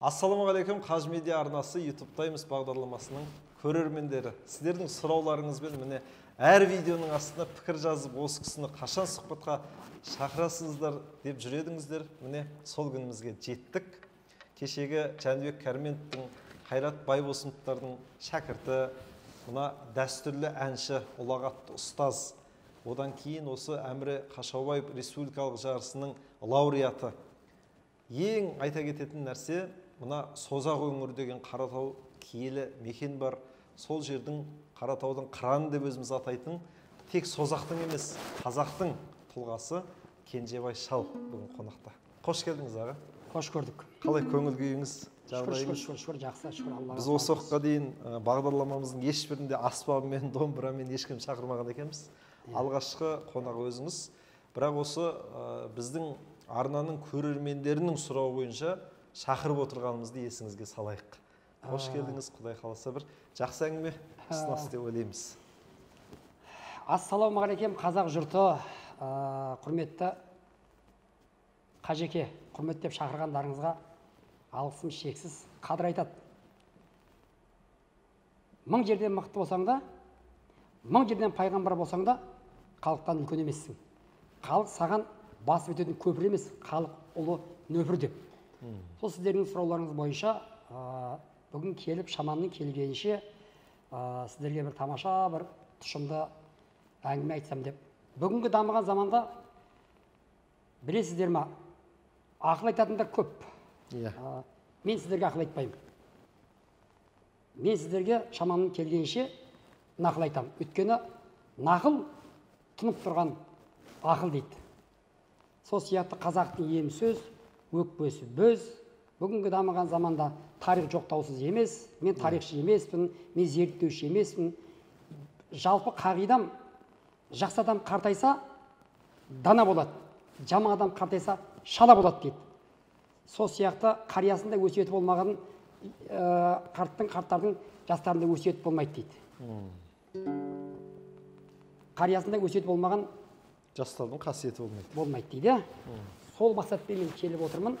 Ассалаумағалейкум, Қаж Медиа арнасы YouTube-таймыз бағдарламасының көрермендері. Сіздердің сұрауларыңызбен міне әр видеоның астына пікір жазып, осы кісіні қашан сұхбатқа шақырасыздар деп жүредіңіздер. Міне сол күнімізге жеттік. Кешегі Жәнібек Кәрменовтің, Қайрат Байбосыновтардың шәкірті, мына дәстүрлі әнші, ұлағатты ұстаз. Одан кейін осы Әміре Қашаубаев республикалық жарысының лауреаты. Ең айта кететін нәрсе, мына Созақ өңірі деген Қаратау киелі мекен бар. Сол жердің Қаратаудың қыраны деп өзіміз атайтын, тек Созақтың емес, қазақтың тұлғасы Кенжебай Шал бүгін қонақта. Қош келдіңіз аға. Қош көрдік. Қалай көңіл күйіңіз? Шүкір, жақсы, шүкір Аллаға. Біз осы уақытқа дейін бағдарламамыздың ешбірінде аспабымен, домбырамен ешкім шақырмаған екенбіз. Алғашқы қонақ өзіңіз. Бірақ осы біздің арнаның көрермендерінің сұрауы бойынша шақырып отырғанымызды есіңізге салайық. Қош келдіңіз, Құдай қаласа бір жақсы әңгіме ұсынасыз деп ойлаймыз. Ассалаумағалейкум қазақ жұрты, құрметті Қажеке, құрметтеп шақырғандарыңызға алғысым шексіз, қадір айтады. Мың жерден мықты болсаң да, мың жерден пайғамбар болсаң да, халықтан үлкен емессің. Халық саған басып өтетін көпір емес, халық ұлы нөпір деп. Сол сіздердің сұрауларыңыз бойынша бүгін келіп, шамамның келгенше сіздерге бір тамаша, бір тұшымды әңгіме айтсам деп. Бүгінгі дамыған заманда білесіздер ма, ақыл айтатындар көп. Мен сіздерге ақыл айтпаймын. Мен сіздерге шамамның келгенше нақыл айтамын. Өйткені нақыл тұнып тұрған ақыл дейді. Сол сияқты қазақтың ем сөз, өкпесі бөз. Бүгінгі дамыған заманда тарих жоқтаусыз емес, мен тарихшы емеспін, мен зерттеуші емеспін. Жалпы қағидам, жақсы адам қартайса дана болады, жаман адам қартайса шала болады дейді. Сол сияқты қариясында өсиеті болмаған қарттардың жастарында өсиет болмайды дейді. Қариясында өсиет болмаған жастардың қасиеті болмайды дейді. Сол мақсатпен мен келіп отырмын.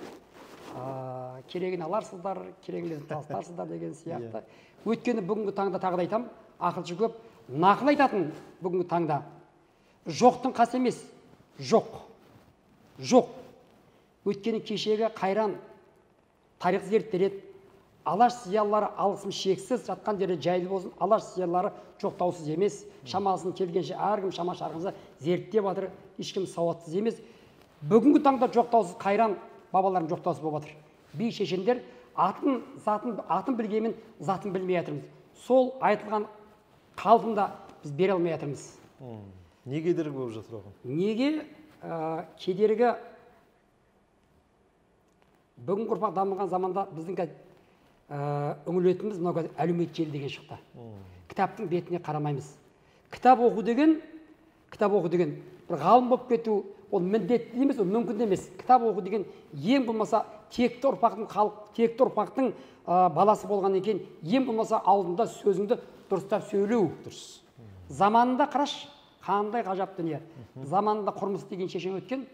Керегін аларсыздар, керегілерін тастарсыздар деген сияқты. Өйткені бүгінгі таңда тағы да айтам, ақылшы көп, нақыл айтатын бүгінгі таңда жоқтың қасы емес, жоқ. Жоқ. Өйткені кешегі Қайран тарих зерттеледі. Алаш зиялылары алғысым шексіз, жатқан жері жайлы болсын. Алаш зиялылары жоқтаусыз емес. Шамасын келгенше әркім шама шарқыңызды зерттеп жатыр. Ешкім сауатсыз емес. Бүгінгі таңда жоқтаусыз Қайран бабаларын жоқтаусыз болып жатыр. Би шешендер атын білгенмен затын білмей жатырмыз. Сол айтылған қалпында біз бере алмай жатырмыз. Не кедергі болып жатыр оған? Неге кедергі? Бүгінгі ұрпақ дамыған заманда біздің үңілетіміз мынау әлеуметтік желі деген шықты. Кітаптың бетіне қарамаймыз. Кітап оқу деген бір ғалым болып кету, ол міндетті емес, ол мүмкін емес. Кітап оқу деген ең болмаса текті ұрпақтың баласы болған екен, ең болмаса аузында сөзіңді дұрыстап сөйлеу. Заманында қараш, қандай ғажап дүние. Заманында Құрмыс деген шешен өткен,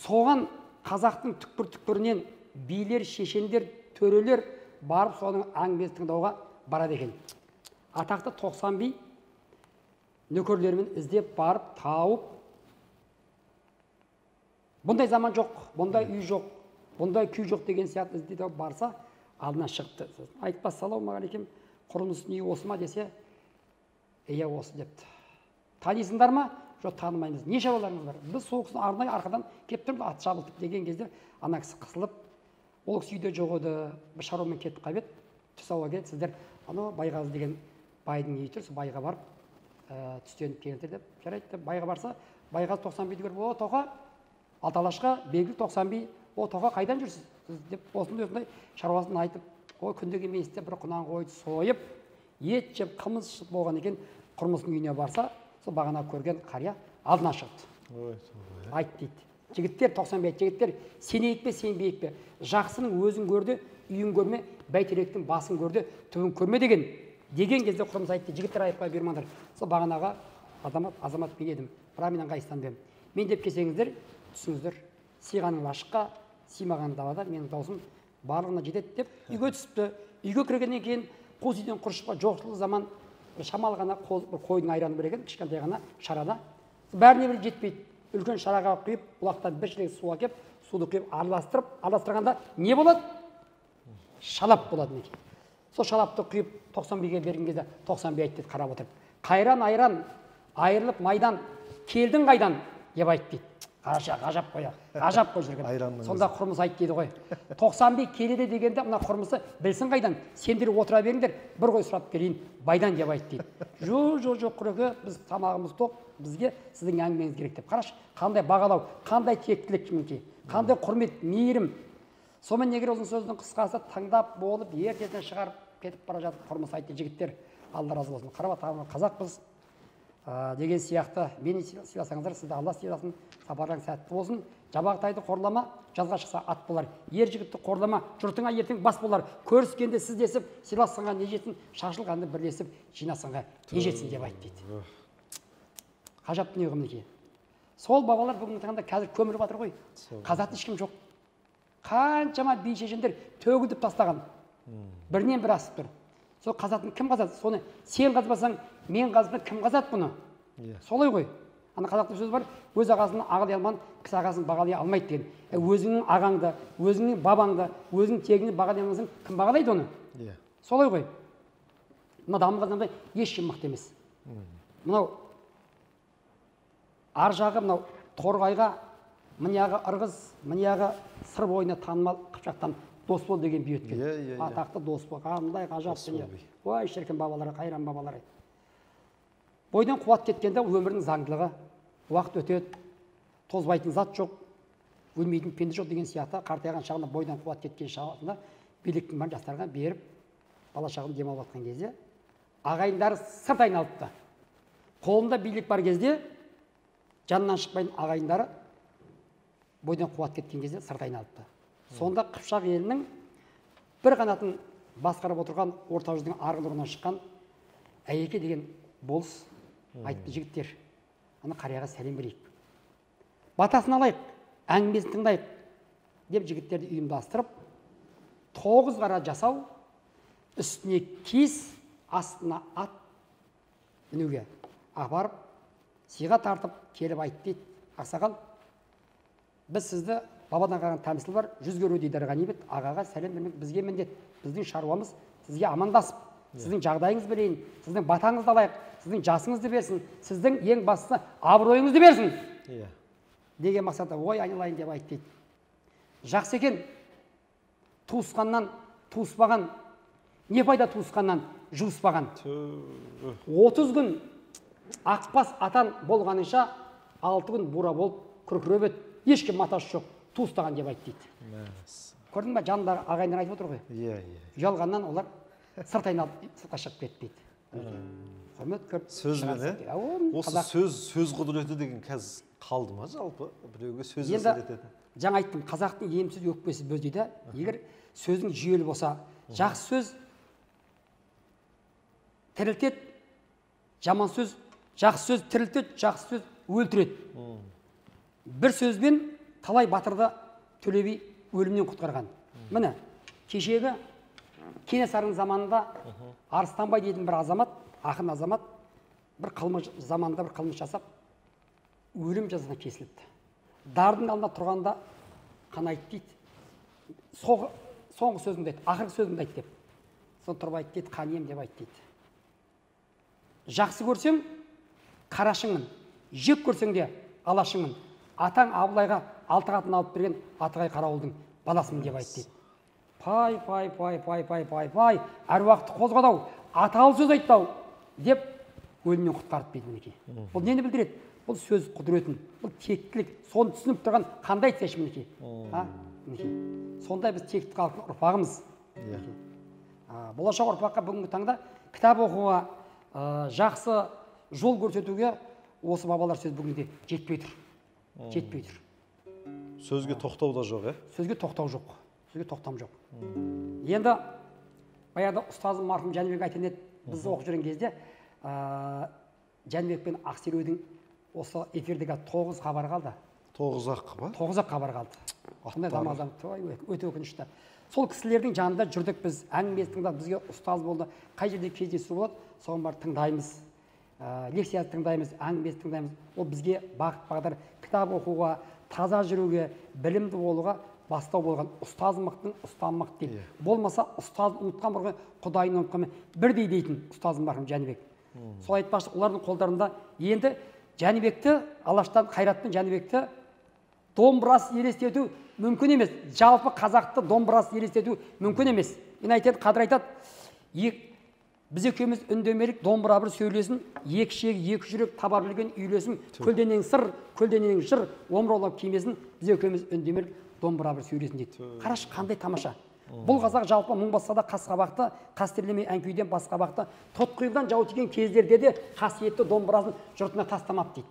соған қазақтың түкпір-түкпірінен билер, шешендер, төрелер барып соның әңгімесін тыңдауға барады екен. Атақты 90 би нөкерлерімен іздеп барып тауып, бұндай заман жоқ, бұндай үй жоқ, бұндай күй жоқ деген сияқты іздеп барса, алдына шығыпты. Айтпас салаумағалейкум, Құрмыстың үйі осы ма десе, иә осы депті. Танисыңдар ма? Жоқ, танымаймыз. Не шаруаларыңыз бар? Біз сол кісіні арнайы арқадан кеп тұрып, ат шабылдық деген кезде ана кісі қысылып, ол кісі үйде жоқ еді, бір шаруамен кетіп қайбет, түс ауа келді, сіздер анау Байғазы деген байдың үйі тұр, байға барып түстеніп келдіңдер деп жарайды. Байға барса, Байғазы 90 биді көріп, о тоқа, Алталашқа белгілі 90 би, о тоқа қайдан жүрсіз деп осындай шаруасын айтып, ой күндегі месте бір құнан қойды сойып, ет жеп қымыз ішіп болған екен. Құрмыстың үйіне барса, сол бағана көрген қария алдына шығыпты. Айт дейді. Жігіттер 95 жігіттер, сенейік пе, сенбейік пе? Жақсының өзін көрді, үйін көрме, бәйтеректің басын көрді, түбін көрме деген кезде Құрмыс айтты, жігіттер айыпқа бермаңдар. Сол бағанаға азамат мен едім, бірақ менен қайсынан бем. Мен деп келсеңіздер, түсіңіздер, сыйғаның лашыққа, сыймаған далада менің даусым барлығына жетеді деп үйге түсіпті. Үйге кіргеннен кейін қос үйден құрышқа жоқшылық заман шамалы ғана қойдың айраны бар екен, кішкентай ғана шарада. Бәріне бір жетпейді. Үлкен шараға құйып, бұлақтан бір шелек су әкеп, суды құйып араластырғанда не болады? Шалап болады неке. Сол шалапты құйып 91-ге берген кезде 91 айтты дейді қарап отырып. Қайран айран айырылып майдан келдің қайдан деп айтты дейді. Ғажап қой, ғажап қой жүрген. Сонда құрмыс айтты дейді ғой. 91 келеді дегенде мына құрмысы білсін қайдан. Сендер отыра беріңдер, бір қой сұрап келейін байдан деп айтты дейді. Жоқ құреке, біз тамағымыз тоқ, бізге сіздің әңгімеңіз керек деп. Қарашы, қандай бағалау, қандай тектілік мінекей, қандай құрмет, мейірім. Сонымен негер ұзын сөздің қысқасы таңдап болып, ертеден шығарып кетіп бара жатып құрмыс айтты жігіттер. Алла разы болсын. Қарап атағымыз қазақпыз деген сияқты мені сыйласаңыздар, сізді Алла сыйласын, сапарларың сәтті болсын. Жабағатайды қорлама, жазға шықса ат болар. Ер жігітті қорлама, жұртыңа ертең бас болар. Көріскенде сіз десіп, сыйласыңға не жетсін, шашылғанды бірлесіп, жинасыңға не жетсін деп айтты дейді. Ғажап дүние мінекей. Сол бабалар бүгінгі таңда қазір көміліп жатыр ғой. Қазатын ешкім жоқ. Қаншама би шешендер төгіліп тастаған. Бірінен бір асып тұр. Сол қазатын кім қазады? Соны сен қазбасаң, мен қазбасам, кім қазады бұны? Солай ғой. Ана қазақта сөз бар, өз ағасын ағалай алман, кісі ағасын бағалай алмайды деген. Өзіңнің ағаңды, өзіңнің бабаңды, өзіңнің тегіңді бағалай алмасаң, кім бағалайды оны? Солай ғой. Мына дамыған адамда ешкім мықты емес. Мынау ар жағы мынау торғайға, мынияғы ырғыз, мынияғы сыр бойына танымал қыпшақтан дос бол деген би өткен. Атақты дос бол, қандай ғажап дүние. Ой, шіркін бабалары, қайран бабалары. Бойдан қуат кеткенде өмірдің заңдылығы, уақыт өтеді, тозбайтын зат жоқ, өлмейтін пенде жоқ деген сияқты қартайған шағында бойдан қуат кеткен шағында биліктің бәрін жастарға беріп, бала шағын демалып жатқан кезде ағайындары сырт айналыпты. Қолында билік бар кезде жанынан шықпайтын ағайындары бойдан қуат кеткен кезде сырт айналыпты. Сонда Қыпшақ елінің бір қанатын басқарып отырған орта жүздің арғы шыққан Әйеке деген болыс айтты: жігіттер, ана қарияға сәлем берейік, батасын алайық, әңгімесін тыңдайық деп жігіттерді ұйымдастырып, 9 қара жасау, үстіне киіз, астына ат мінуге апарып, сыйға тартып келіп айтты дейді: ақсақал, біз сізді бабадан қалған тәмсіл бар, 100 көру дейді ғанибет, ағаға сәлем бермек бізге міндет. Біздің шаруамыз сізге амандасып, сіздің жағдайыңыз білейін, сіздің батаңызды алайық, сіздің жасыңызды берсін, сіздің ең бастысы абыройыңызды берсін деген мақсатта ой айналайын деп айтты дейді. Жақсы екен, туысқаннан туыспаған, не пайда туысқаннан жуыспаған. 30 күн ақбас атан болғанынша 6 күн бура болып күркіреп еді, ешкім матасы жоқ, туыстаған деп айтты дейді. Көрдің ба, жанындағы ағайындар айтып отыр ғой. Ұялғаннан олар сырт айналып сыртқа шығып кетті дейді. Құрмет көріп сөзбен, осы сөз құдіреті деген қазір қалды ма жалпы? Біреуге сөз әсер ететін. Жаңа айттым, қазақтың емсіз өкпесі бөз дейді. Егер сөзің жүйелі болса, жақсы сөз тірілтеді, жаман сөз, жақсы сөз тірілтеді, жақсы сөз өлтіреді. Бір сөзбен талай батырды Төле би өлімнен құтқарған. Міне, кешегі Кенесарының заманында Арыстанбай дейтін бір азамат, ақын азамат, бір қылмыс заманында бір қылмыс жасап, өлім жазасына кесіліпті. Дардың алдында тұрғанда қана айтты дейді. Соңғы сөзімді айт, ақырғы сөзімді айт деп. Соны тұрып айтты дейді, қан ем деп айтты дейді. Жақсы көрсең қарашыңмын, жек көрсең де алашыңмын. Атаң Абылайға 6 қатын алып берген Атығай Қарауылдың баласымын деп айтты дейді. Пай, әруақты қозғадау, аталы сөз айттау деп өлімнен құтқарып берді мінекей. Бұл нені білдіреді? Бұл сөз құдіретін, бұл тектілік, соны түсініп тұрған қандай айтсайшы мінекей. Сондай біз текті халықтың ұрпағымыз. Болашақ ұрпаққа бүгінгі таңда кітап оқуға, жақсы жол көрсетуге осы бабалар сөз бүгінде жетпей тұр. Сөзге тоқтау да жоқ, Сөзге тоқтау жоқ. Енді баяғыда ұстазым марқұм Жәнібек айтқан еді, біз оқып жүрген кезде Жәнібек пен Ақселеудің осы эфирдегі 9 хабар қалды. 9-ақ ба? 9-ақ хабар қалды. Осындай дамалдан өте өкінішті. Сол кісілердің жанында жүрдік біз, әңгімесі тыңдап, бізге ұстаз болды, қай жерде кездесу болады, соған барып тыңдаймыз, лекция тыңдаймыз, әңгімесі тыңдаймыз. Ол бізге бағыт бағдар, кітап оқуға, таза жүруге, білімді болуға бастау болған. Ұстаз мықтың ұстан мықты дейді. Болмаса ұстазын ұмытқан бұрғы құдайын ұмытқан бірдей дейтін ұстазым марқұм Жәнібек. Сол айтпақшы, олардың қолдарында енді Жәнібекті, Алаштан Қайраттың Жәнібекті домбырасы елестету мүмкін емес. Жалпы қазақты домбырасы елестету мүмкін емес. Мен айтады, Қадыр айтады, біз екеуміз үндемелік домбыра бір сөйлесін, екі шек, екі жүрек таба білген үйлесін, көлденең сыр, көлденең жыр, омыраулап кимесін, біз екеуміз үндемелік домбыра бір сөйлесін дейді. Қарашы, қандай тамаша. Бұл қазақ жалпы мың басса да қасқабақты, қастерлемей әңкүйден басқабақты, тотқиылдан жау тиген кездерде де қасиетті домбырасын жұртына тастамап дейді.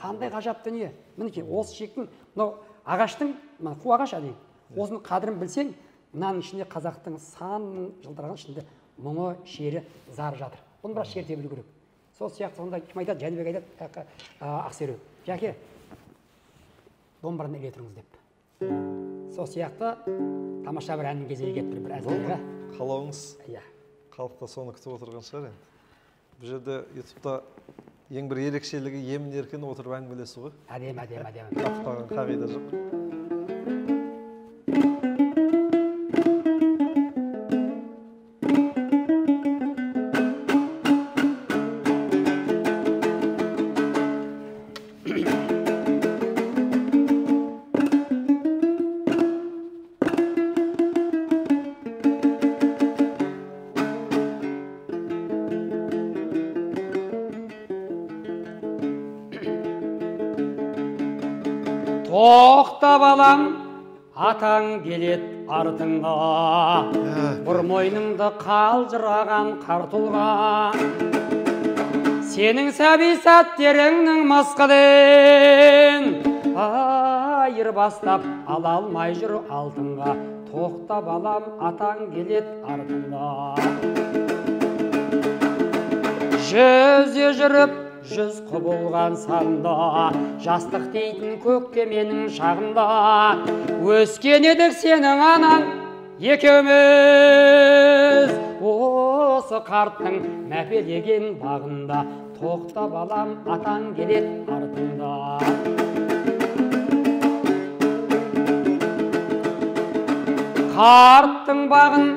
Қандай ғажап дүние. Мінекей, осы шектің, мынау ағаштың, қу ағаш әдейін. Осының қадірін білсең, мынаның ішінде қазақтың сан жылдырған ішінде мұңы, шері, зары жатыр. Бұны бірақ шерте білу керек. Сол сияқты сонда кім айтады, Жәнібек айтады, Ақсеру, жәке, домбыраны іле тұрыңыз деп. Сол сияқты тамаша бір әннің кезегі келіп тұр, бір әзілге. Қалауыңыз. Иә. Халық та соны күтіп отырған шығар енді. Бұл жерде ютубта ең бір ерекшелігі емін еркін отырып әңгімелесу ғой. Әдемі. Таптаған қағида жоқ. Тоқта балам, атаң келет артыңға, бір мойныңды қалжыраған қар тұлға. Сенің сәби сәттеріңнің мысқылын айыр бастап ала алмай жүр алтынға. Тоқта балам, атаң келет артыңға. Жүзе жүріп жүз құбылған сағында, жастық дейтін көктеменің шағында, өскен едік сенің анаң екеуміз, осы қарттың мәпелеген бағында. Тоқта балам, атаң келет артында. Қарттың бағын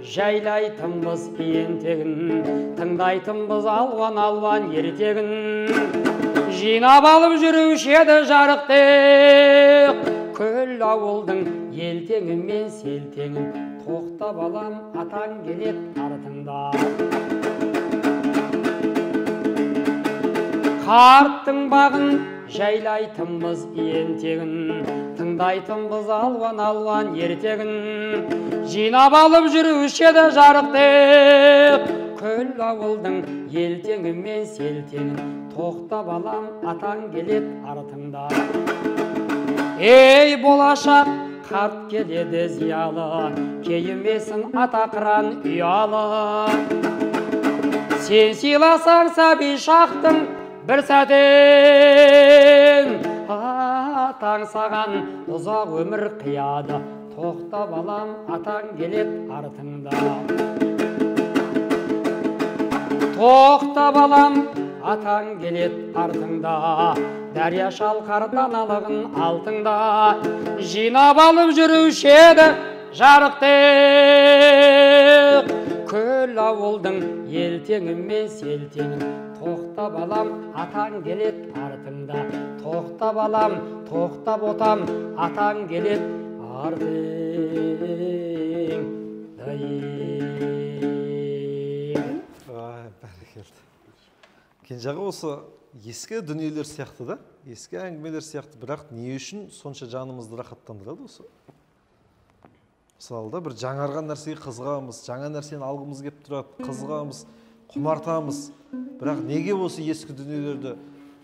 жайлайтынбыз ентегін, тыңдайтынбыз алуан ертегін. Жинап алып жүруші еді жарықтық, көл ауылдың елтеңі мен селтеңін. Тоқта балам, атаң келет артыңда. Қарттың бағын жайлайтынбыз ентегін, тыңдайтынбыз алуан ертегін. Жинап алып жүруші еді жарықтық, көл ауылдың елтеңі мен селтеңін. Тоқта балам, атаң келет артыңда. Ей болашақ, қарт келеді зиялы, кейімесін атақыран ұялы. Сен сыйласаң сәби шақтың бір сәтін, атаң саған ұзақ өмір қияды. Тоқта балам, атаң келет артыңда. Тоқта балам, атаң келет артыңда. Дәрия шалқар даналығын алтыңда. Жинап алып жүруші еді жарықтық, көл ауылдың елтеңі мен селтеңін. Тоқта балам, атаң келет артыңда. Тоқта балам, тоқта ботам, атаң келет артың. Бәрекелді. Кенжағы осы ескі дүниелер сияқты да, ескі әңгімелер сияқты, бірақ не үшін сонша жанымызды рахаттандырады осы? Мысалы да бір жаңарған нәрсеге қызығамыз, жаңа нәрсені алғымыз келіп тұрады, қызығамыз, құмартамыз. Бірақ неге осы ескі дүниелерді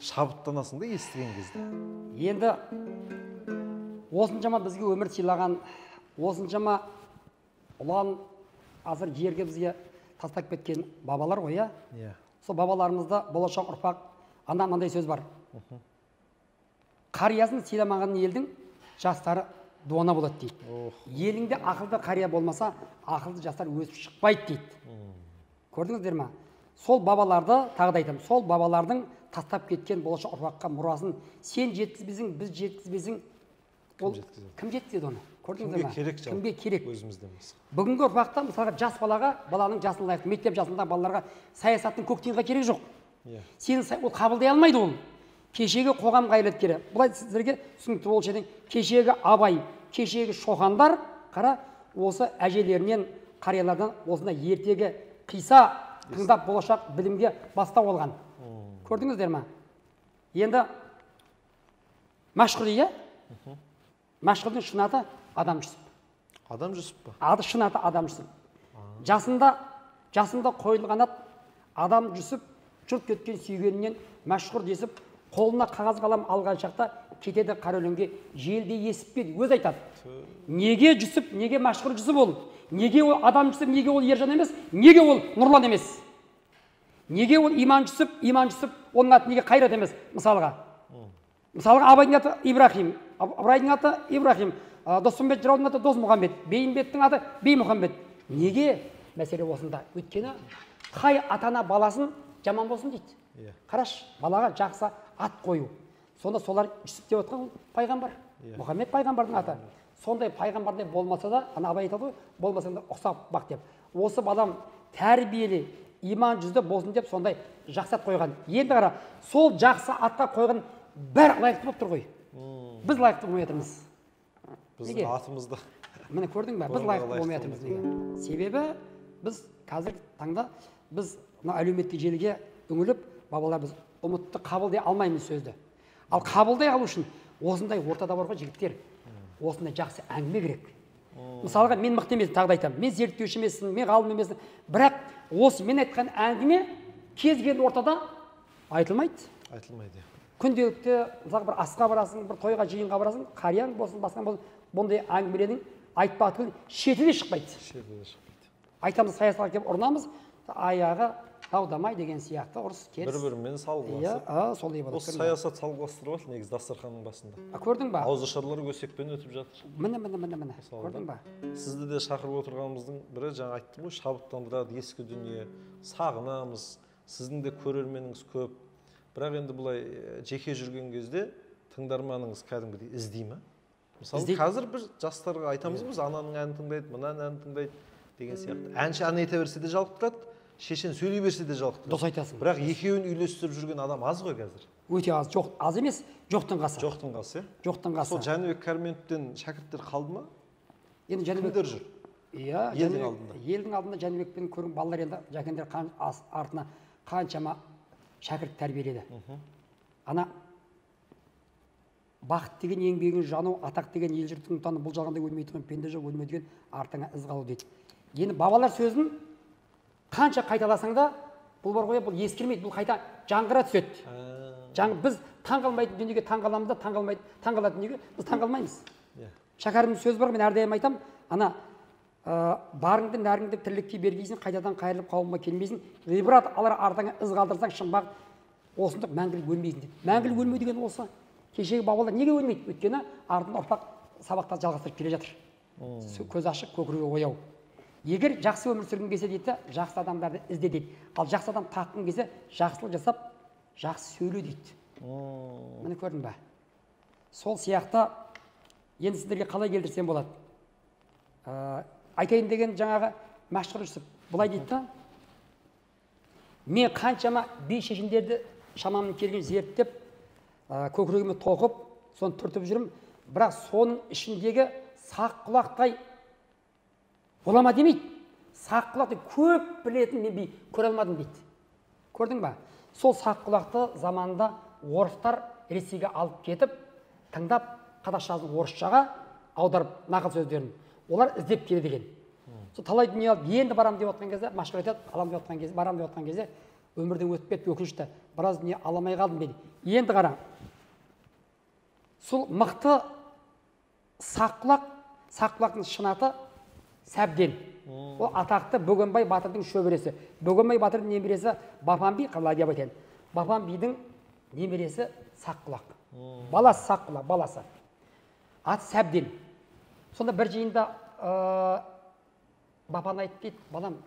шабыттанасың да естіген кезде? Енді осыншама бізге өмір сыйлаған, осыншама ұлан азыр жерге бізге тастап кеткен бабалар ғой, иә? Сол бабаларымызда болашақ ұрпақ мынандай сөз бар. Қариясын сыйламаған елдің жастары дуана болады дейді. Еліңде ақылды қария болмаса, ақылды жастар өсіп шықпайды дейді. Көрдіңіздер ма? Сол бабаларды, тағы да айтамын, сол бабалардың тастап кеткен болашақ ұрпаққа мұрасын сен жеткізбесің, біз жеткізбесің, ол кім жеткізеді оны? Көрдіңіздер ма? Кімге керек? Өзімізден басқа. Бүгінгі ұрпақта мысалға жас баланың жасына лайықты, мектеп жасында балаларға саясаттың көк тиынға керек жоқ. Сені ол қабылдай алмайды ол. Кешегі қоғам қайраткері. Бұлай сіздерге түсінікті болушы едім. Кешегі Абай, кешегі Шоқандар, қара, осы әжелерінен, қариялардан осындай ертегі қиса тыңдап болашақ білімге бастау алған. Көрдіңіздер ма? Енді Мәшһүр иә? Мәшһүрдің шын аты Адам Жүсіп. Адам Жүсіп па? Аты шын аты Адам Жүсіп. Жасында қойылған ат Адам Жүсіп жұрт кеткен сүйгенінен мәшһүр десіп, қолына қағаз қалам алған шақта кетеді қара өлеңге желдей есіп пе өз айтады. Неге Жүсіп, неге мәшһүр Жүсіп ол? Неге ол Адам Жүсіп, неге ол Ержан емес? Неге ол Нұрлан емес? Неге ол Иман Жүсіп, оның аты неге Қайрат емес? Мысалға Абайдың аты Ибрахим, Абырайдың аты Ибрахим, Досымбет жыраудың аты Досмұхамбет, Бейімбеттің аты Беймұхамбет. Неге? Мәселе осында. Өйткені қай атана баласын жаман болсын дейді. Қараш, балаға жақсы ат қою. Сонда солар Жүсіп деп отқан пайғамбар. Мұхаммед пайғамбардың аты. Сондай пайғамбардай болмаса да, ана Абай айтады ғой, болмаса да ұқсап бақ деп. Осы балам тәрбиелі, иман жүзді болсын деп сондай жақсы ат қойған. Енді қара, сол жақсы атқа қойған бәрі лайықты болып тұр ғой. Біз лайықты болмай жатырмыз. Біздің атымызда. Міне көрдің бе? Біз лайықты болмай жатырмыз неге? Себебі біз қазіргі таңда біз әлеуметтік желіге үңіліп, бабалар біз ұмытты қабылдай алмаймыз сөзді. Ал қабылдай алу үшін осындай ортада бар ғой жігіттер, осындай жақсы әңгіме керек. Мысалға мен мықты емеспін, тағы да айтамын. Мен зерттеуші емеспін, мен ғалым емеспін. Бірақ осы мен айтқан әңгіме кез келген ортада айтылмайды. Айтылмайды. Күнделікті мысалға бір асқа барасың, бір тойға жиынға барасың, қарияң болсын, басқан болсын, бұндай әңгімелердің айтпатының шеті де шықпайды. Айтамыз саясатқа келіп ұрынамыз, аяғы таудамай деген сияқты ұрыс керіс. Бір-бірімен салғыласып. Солай болады. Осы саясат салғыластырып алды негізі дастарханның басында. Көрдің ба? Ауызашарлар көсекпен өтіп жатыр. Міне. Көрдің ба? Сізді де шақырып отырғанымыздың бірі жаңа айттым ғой, шабыттандырады ескі дүние, сағынамыз. Сіздің де көрерменіңіз көп. Бірақ енді бұлай жеке жүрген кезде тыңдарманыңыз кәдімгідей іздей ме? Мысалы, қазір бір жастарға айтамыз біз, ананың әнін тыңдайды, мынаның әнін тыңдайды деген сияқты. Әнші ән айта берсе де жалықтырады, шешен сөйлей берсе де жалықтырады. Дос айтасың. Бірақ екеуін үйлестіріп жүрген адам аз ғой қазір. Өте аз. Жоқ, аз емес, жоқтың қасы. Жоқтың қасы, иә? Жоқтың қасы. Сол Жәнібек Кәрменовтен шәкірттер қалды ма? Енді Жәнібек кімдер жүр? Иә, елдің алдында. Елдің алдында Жәнібекпен көрген балалар енді жәкендер артына қаншама шәкірт тәрбиеледі. Ана бақыт деген еңбегін жану, атақ деген ел жұртын ұмтаны бұл жағында өлмейтін пенде жоқ өлмеген артыңа із қалу дейді. Енді бабалар сөзін қанша қайталасаң да бұл бар ғой, бұл ескірмейді, бұл қайта жаңғыра түседі. Біз таңғалмайтын дүниеге таңғаламыз да, таңғалатын дүниеге біз таңғалмаймыз. Шәкәрімнің сөзі бар, мен әрдайым айтамын, ана барыңды нәріңді тірлікке бергейсің, қайтадан қайырылып қауымға келмейсің, ғибрат алар артыңа із қалдырсаң шын осындық мәңгілік өлмейсің дейді. Мәңгілік өлмеу деген осы. Кешегі бабалар неге өлмейді? Өйткені артында ұрпақ сабақта жалғастырып келе жатыр. Көз ашық, көкірегі ояу. Егер жақсы өмір сүргің келсе дейді, жақсы адамдарды ізде дейді. Ал жақсы адам таққың келсе, жақсылық жасап, жақсы сөйле дейді. Міне көрдің бе? Сол сияқты енді сіздерге қалай келтірсем болады? Айтайын деген жаңағы Мәшһүр Жүсіп былай дейді да, мен қаншама би шешендерді шамамның келген зерттеп, көкірегіме тоқып, соны түртіп жүрмін, бірақ соның ішіндегі сақ құлақтай олама демейді. Сақ құлақты көп білетін мен би көре алмадым дейді. Көрдің ба? Сол сақ құлақты заманында орыстар Ресейге алып кетіп, тыңдап қазақшасын орысшаға аударып нақыл сөздерін. Олар іздеп келеді екен. Сол талай дүние алып, енді барам деп отқан кезде, Мәшһүр айтады, алам деп отқан кезде, барам деп отқан кезде, өмірден өтіп кетті, өкінішті, біраз дүние аламай қалдым дейді. Енді қара. Сол мықты саққұлақтың шын аты Сәбден. Ол атақты Бөгенбай батырдың шөбересі. Бөгенбай батырдың немересі Бапан би, қалай деп айтайын. Бапан бидің немересі Саққұлақ. Баласы Саққұлақ, баласы. Аты Сәбден. Сонда бір жиында бапан айтты дейді, балам,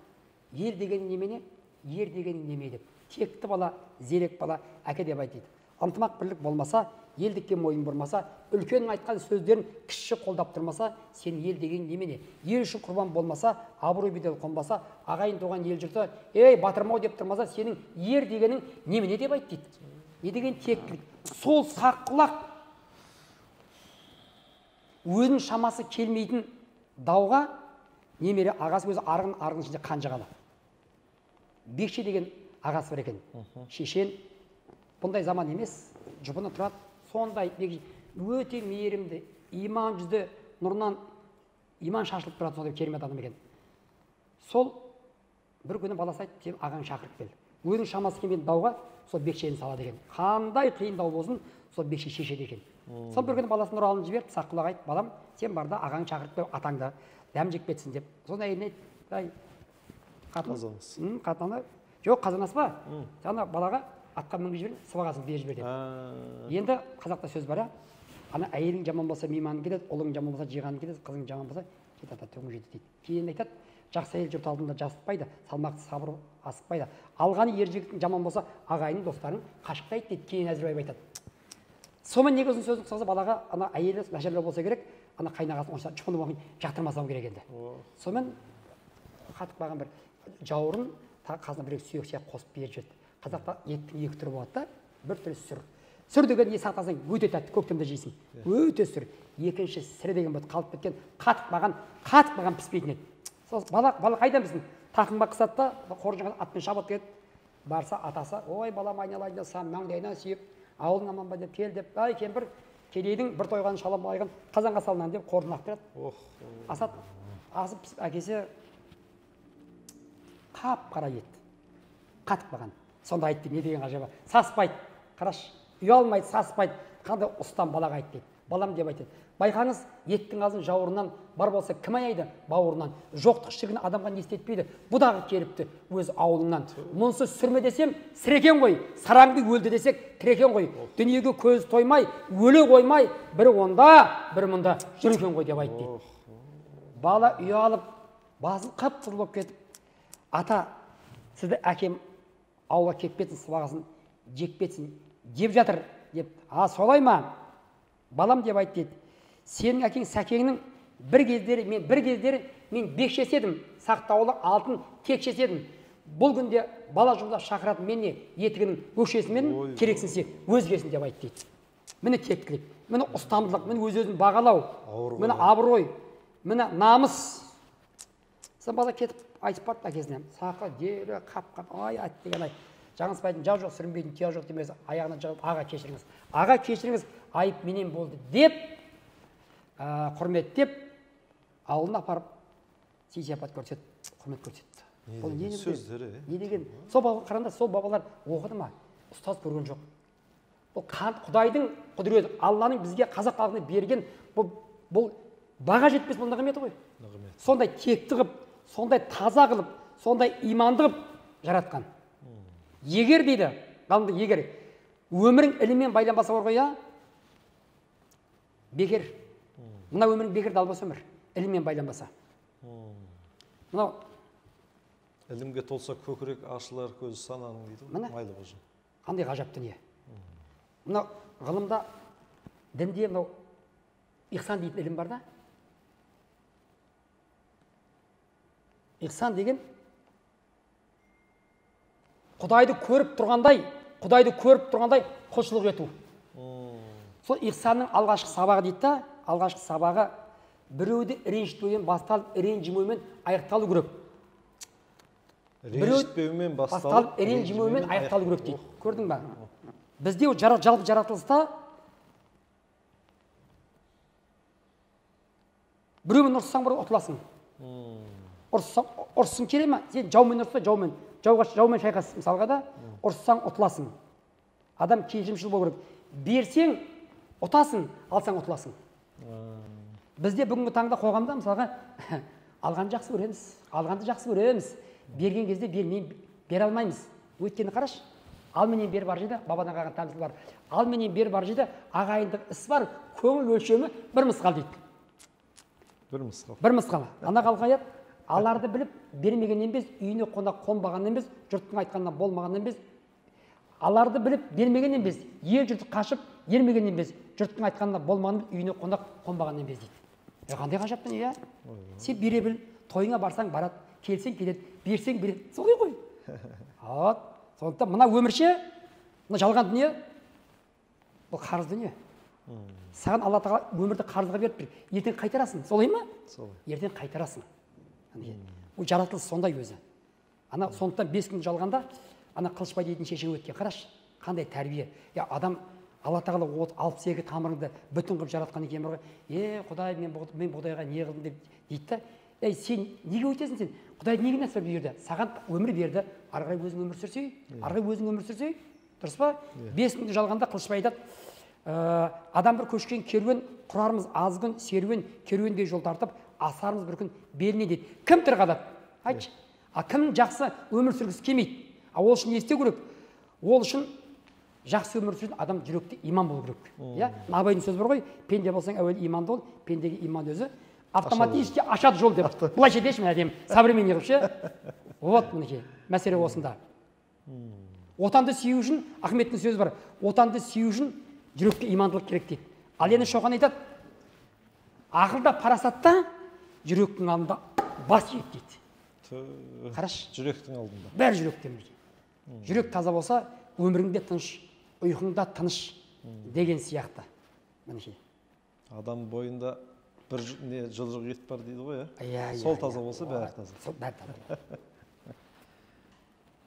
ел дегенің немене, ер дегенің неме деп. Текті бала, зерек бала, әке деп айтты. Ынтымақ бірлік болмаса, елдікке мойын бұрмаса, үлкеннің айтқан сөздерін кіші қолдап тұрмаса, сен ел деген немене? Ел үшін құрбан болмаса, абырой бедел қонбаса, ағайын туған ел жұрты, ей батырмау деп тұрмаса, сенің ер дегенің немене деп айт дейді. Не деген тектілік? Сол саққұлақ өзінің шамасы келмейтін дауға немере ағасы өзі арғын ішінде қанжығалы. Бекше деген ағасы бар екен. Шешен бұндай заман емес, жұпыны тұрады. Сондай өте мейірімді, иман жүзді нұрынан иман шашылып тұрады, сондай керемет адам екен. Сол бір күні баласы айтты, сен ағаң шақырып кел. Өзінің шамасы келмейтін дауға сол бекшені салады екен. Қандай қиын дау болсын, сол бекше шешеді екен. Сол бір күні баласын Нұралын жіберіп, Саққұлақ айтты, балам, сен барда ағаң шақырып кел, атаңды дәм жеп кетсін деп. Сонда әйеліне айтты, қатыны, жоқ қазанас па? Жаңа балаға атқа мінгізіп жібер, сыбағасын беріп жібер деді. Енді қазақта сөз бар, ана әйелің жаман болса мейманың кетеді, ұлың жаман болса жиғаның кетеді, қызың жаман болса кет ата төңі жеді дейді. Кейін айтады, жақсы әйел жұрт алдында жасытпайды, салмақты сабыр асықпайды. Алғаны ер жігіттің жаман болса, ағайының достарың қашықтайды дейді. Кейін Әзірбаев айтады. Сонымен неге ұзын сөздің қысқасы балаға ана әйелі нашарлау болса керек, ана қайнағасын онша жұпыны болмай жақтырмасам керек енді. Сонымен қатып қалған бір жауырын қасына бір сүйек сияқты қосып беріп жіберді. Қазақта еттің екі түрі болады да, бір түрі сүр. Сүр деген не сақтасаң өте тәтті, көктемде жейсің. Өте сүр. Екінші сірі деген болады, қалып кеткен, қатып қалған піспейтін еді. Сол бала қайдан білсін? Тақымға қысады да, қоржынға атпен шабады келеді. Барса атасы, ой балам айналайын сам маңдайынан сүйіп, ауылың аман ба деп кел деп, ай кемпір кедейдің бір тойған шалам айған қазанға салынған деп қоржын ақ береді. Асат асып пісіп әкесі қап-қара ет. Қатып қалған. Сонда айтты, не деген ғажабы. Саспайды. Қараш, ұялмайды, саспайды. Қандай ұстам балаға айтты дейді. Балам деп айтады. Байқаңыз, еттің азын жауырынан бар болса кім аяйды? Бауырынан. Жоқтық шіркін адамға не істетпейді. Бұдағы келіпті өз ауылынан. Мұнысы сүрме десем, сірекен ғой. Сараңды өлді десек, тірекен ғой. Дүниеге көз тоймай, өле қоймай, бірі онда, бірі мұнда жүрген ғой деп айтты дейді. Бала ұялып, басын қып-қызыл болып кетіп, ата, сізді әкем ауылға кетпетсін, сыбағасын жекпетсін, деп жатыр деп. Солай ма? Балам деп айтты дейді. Сенің әкең сәкеңнің бір кездері мен бекшесі едім, сақтаулы алтын текшесі едім. Бұл күнде бала жұмда шақыратын мен не етігінің өкшесімен керексінсе өзгесін деп айтты дейді. Міне тектілік, міне ұстамдылық, міне өз-өзін бағалау, міне абырой, міне намыс. Сон бала кетіп айтып барды әкесіне. Сақы дері қап-қап, ай ат деген ай. Жаңылыспайтын жау жоқ, сүрінбейтін тияу жоқ демесі, аяғына жағып, аға кешіріңіз. Аға кешіріңіз, айып менен болды деп, құрметтеп, ауылына апарып, сый-сияпат көрсетті, құрмет көрсетті. Бұл не сөздері? Не деген? Сол қаранда, сол бабалар оқыды ма? Ұстаз көрген жоқ. Бұл Құдайдың құдіреті, Алланың бізге қазақ халқына берген бұл баға жетпес бұл нығметі ғой. Сондай текті қылып, сондай таза қылып, сондай иманды қылып жаратқан. Егер дейді, ғалымды егер өмірің іліммен байланбаса бар ғой, бекер. Мына өмірің бекер далбас өмір, іліммен байланбаса. Мынау ілімге толса көкірек ашылар көз сананың дейді. Майлы қожа. Қандай ғажап дүние. Мына ғылымда, дінде мынау ихсан дейтін ілім бар да. Ихсан деген Құдайды көріп тұрғандай құлшылық ету. Сол ихсанның алғашқы сабағы дейді да, алғашқы сабағы біреуді ренжітпеумен басталып, ренжімеумен аяқталу керек. Ренжітпеумен басталып, ренжімеумен аяқталу керек дейді. Көрдің ба? Бізде жалпы жаратылыста біреумен ұрыссаң бір ұтыласың. Ұрыссың керек ме? Сен жаумен ұрысса жаумен. Жаумен шайқас мысалға да, ұрыссаң ұтыласың. Адам кешірімшіл болу керек. Берсең ұтасың, алсаң ұтыласың. Бізде бүгінгі таңда қоғамда мысалға алғанды жақсы көреміз, алғанды жақсы көреміз. Берген кезде бере алмаймыз. Өйткені қараш, ал менен бер бар жейді, бабадан қалған тәмсіл бар. Ал менен бер бар жейді, ағайындық іс бар, көңіл өлшемі бір мысқал дейді. бір мысқал. Бір мысқал. Ана қалқайып, аларды біліп, бермегеннен без, үйіне қонақ қонбағаннан без, жұрттың айтқанынан болмағаннан без, аларды біліп, бермегеннен без, ел жұрты қашып, ермегеннен без, жұрттың айтқанынан болмағаннан без, үйіне қонақ қонбағаннан без дейді. Қандай ғажапты не, сен бере біл, тойыңа барсаң барады, келсең келеді, берсең береді. Солай ғой. Сондықтан мына өмірше, мына жалған дүние, бұл қарыз дүние. Саған Алла тағала өмірді қарызға беріп тұр. Ертең қайтарасың. Солай ма? Солай. Ертең қайтарасың. Ол жаратылыс сондай өзі. Ана сондықтан 5 күн жалғанда ана Қылышбай дейтін шешең өткен. Қараш, қандай тәрбие. Адам Алла тағала 62 тамырыңды бүтін қылып жаратқан екен бар ғой. Құдай, мен Құдайға не қылдым деп дейді да. Сен неге өйтесің сен? Құдай неге нәрсе берді? Саған өмір берді. Ары қарай өзің өмір сүрсей, ары қарай өзің өмір сүрсей, дұрыс па? 5 күн жалғанда Қылышбай айтады, адам бір көшкен керуен, құрарымыз аз күн серуен, керуендей жол тартып, асарымыз бір күн беліне дейді. Кім тырғадады? Айтшы. Кім жақсы өмір сүргісі келмейді? Ол үшін не істеу керек? Ол үшін жақсы өмір сүретін адам жүректе иман болу керек. Абайдың сөзі бар ғой, пенде болсаң әуелі иманды бол, пендеге иман өзі автоматически ашады жол деп. Былайша деші мен әдем, современный қылып ше. Вот мінекей, мәселе осында. Отанды сүю үшін, Ахметтің сөзі бар, отанды сүю үшін жүрекке имандылық керек дейді. Ал енді Шоқан айтады, ақылда парасатта жүректің алдында бас иет дейді. Қараш, Жүректің алдында. бәрі жүректен бізге. Жүрек таза болса, өміріңде тыныш, ұйқыңда тыныш деген сияқты. Мінекей. Адам бойында бір жылжық ет бар дейді ғой, Иә, Сол таза болса, бәрі таза. Сол бәрі таза.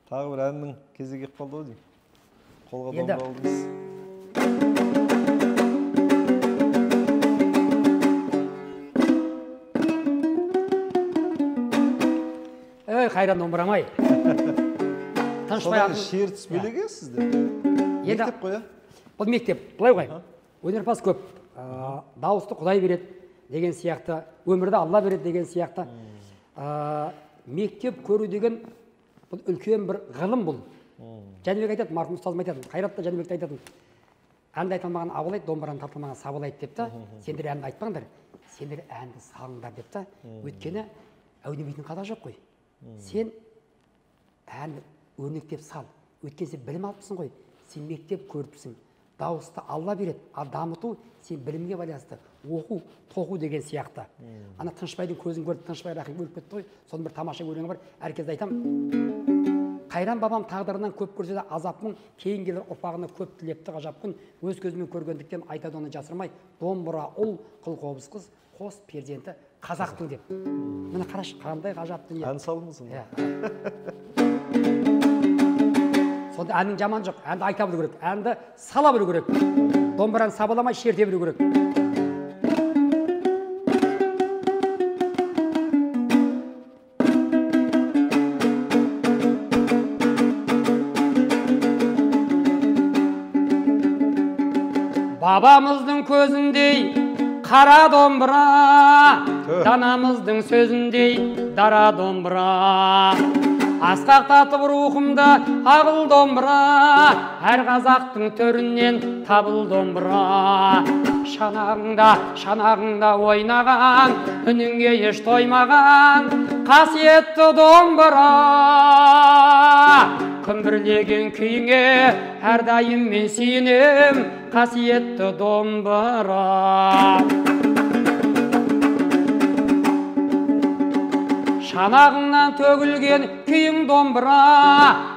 Тағы бір әннің кезегі кеп қалды ғой деймін. Қолға домбыра алдыңыз. Қайран домбырамай. Содан шер түспелеге сізде. Мектеп қой, Бұл мектеп, былай ғой. Өнерпаз көп. Дауысты Құдай береді деген сияқты, өмірді Алла береді деген сияқты. Мектеп көру деген бұл үлкен бір ғылым бұл. Жәнібек айтады, марқұм ұстазым айтады, Қайратта Жәнібекті айтатын. Әнді айтылмаған абылайды, домбыраны тартылмаған сабылайды деп та. Сендер әнді айтпаңдар, сендер әнді салыңдар деп та. Өйткені әудемейтін қада жоқ қой. Сен әнді өрнектеп сал. Өйткені сен білім алыпсың ғой. Сен мектеп көріпсің. Дауысты Алла береді. Ал дамыту сен білімге байланысты. Оқу, тоқу деген сияқты. Ана Тынышбайдың көзін көріп, Тынышбай рахим өліп кетті ғой. Соның бір тамаша өлеңі бар. Әркез айтам. Қайран бабам тағдырынан көп көрсе де азапмын, кейін келер ұрпағына көп тілепті ғажап күн. Өз көзімен көргендіктен айтады оны жасырмай. Домбыра ұл, қыл қобыз қыз, қос перзенті қазақтың деп. Міне қараш, қандай ғажап дүние. Ән салыңыз. Сонда әннің жаман жоқ. Әнді айта білу керек. Әнді сала білу керек. Домбыраны сабаламай шерте білу керек. Бабамыздың көзіндей қара домбыра, данамыздың сөзіндей дара домбыра. Асқақтатып рухымда ағыл домбыра, әр қазақтың төрінен табыл домбыра. Шанағыңда ойнаған, үніңе еш тоймаған, қасиетті домбыра. Күмбірлеген күйіңе әрдайым мен сүйінем, қасиетті домбыра. Шанағыңнан төгілген күйің домбыра,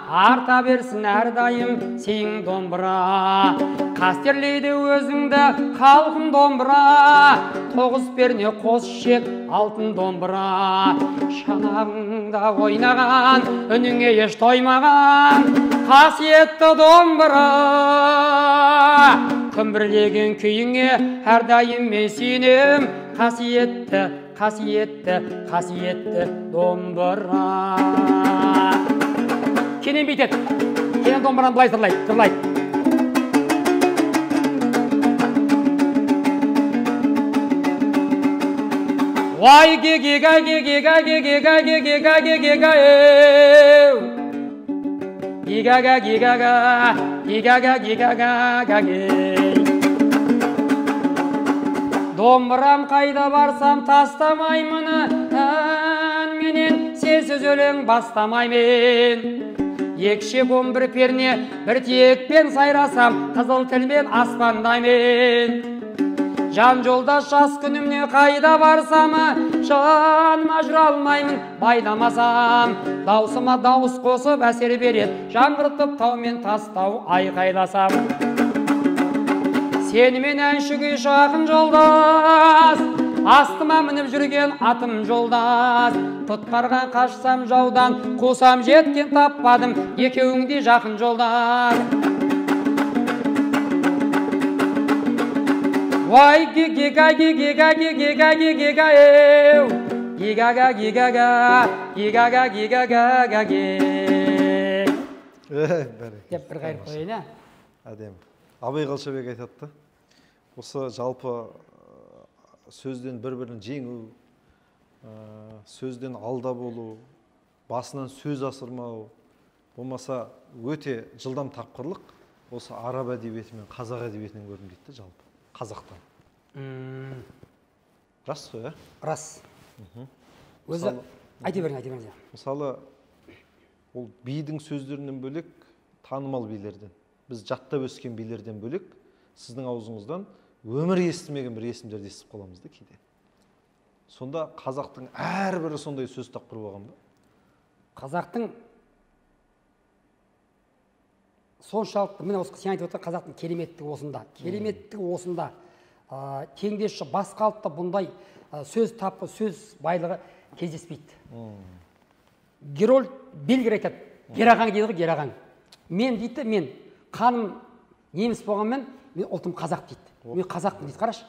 арта берсін әрдайым сен домбыра. Қастерлейді өзіңді халқың домбыра, тоғыз перне қос шек алтын домбыра. Шанағыңда ойнаған, үніңе еш тоймаған, қасиетті домбыра. Күмбірлеген күйіңе әрдайым мен сүйінем, қасиетті домбыра. Кенен бейтеді. Кенен домбыраны бұлай жырлайды. Вай ге-ге-га, ге-ге-га, ге-ге-га, ге-ге-га, ге-ге-га, ге-га-га, ге-га-га, ге-га-га, ге-га-га, ге-га. домбырам қайда барсам тастамаймын, менен сенсіз өлең бастамаймын. Екші бір перне бір тиекпен сайрасам, қызыл тілмен аспандаймын. Жан жолдас жас күнімне қайда барсам, жаныма жүре алмаймын байламасам. Даусыма дауыс қосып әсер береді, жаңғыртып тау мен тастау айқайласам. Сенімен әншіге жақын жолдас, астыма мініп жүрген атым жолдас. Тұтқарға қашсам жаудан, қусам жеткен таппадым, екеуіңде жақын жолдас. Вай гигига гигига гигига гигига еу, гигага гигага гигага гигага ге. Деп бір қайыр қойын, ә? Әдем. Абай Қалшабек айтады, осы жалпы сөзден бір-бірін жеңу, сөзден алда болу, басынан сөз асырмау, болмаса өте жылдам тапқырлық осы араб әдебиеті мен қазақ әдебиетінен көрінбейді жалпы. Қазақтан. Рас қой, ә? Рас. Өзі айта беріңіз. Мысалы, ол бидің сөздерінен бөлек, танымал билерден, біз жаттап өскен билерден бөлек, сіздің аузыңыздан өмір естімеген бір есімдерді естіп қаламыз да кейде. Сонда қазақтың әрбірі сондай сөз тапқыр болған ба? Қазақтың соншалықты, міне осы сен айтып отыр, қазақтың кереметтігі осында. Кереметтігі осында. Теңдесі басқа ұлтта бұндай сөз тапқыр, сөз байлығы кездеспейді. Герольд Бельгер айтады, Герағаң дейді ғой, Герағаң. Мен дейді, мен қаным неміс болғанмен, мен ұлтым қазақ дейді. Мен қазақпын дейді, қараш.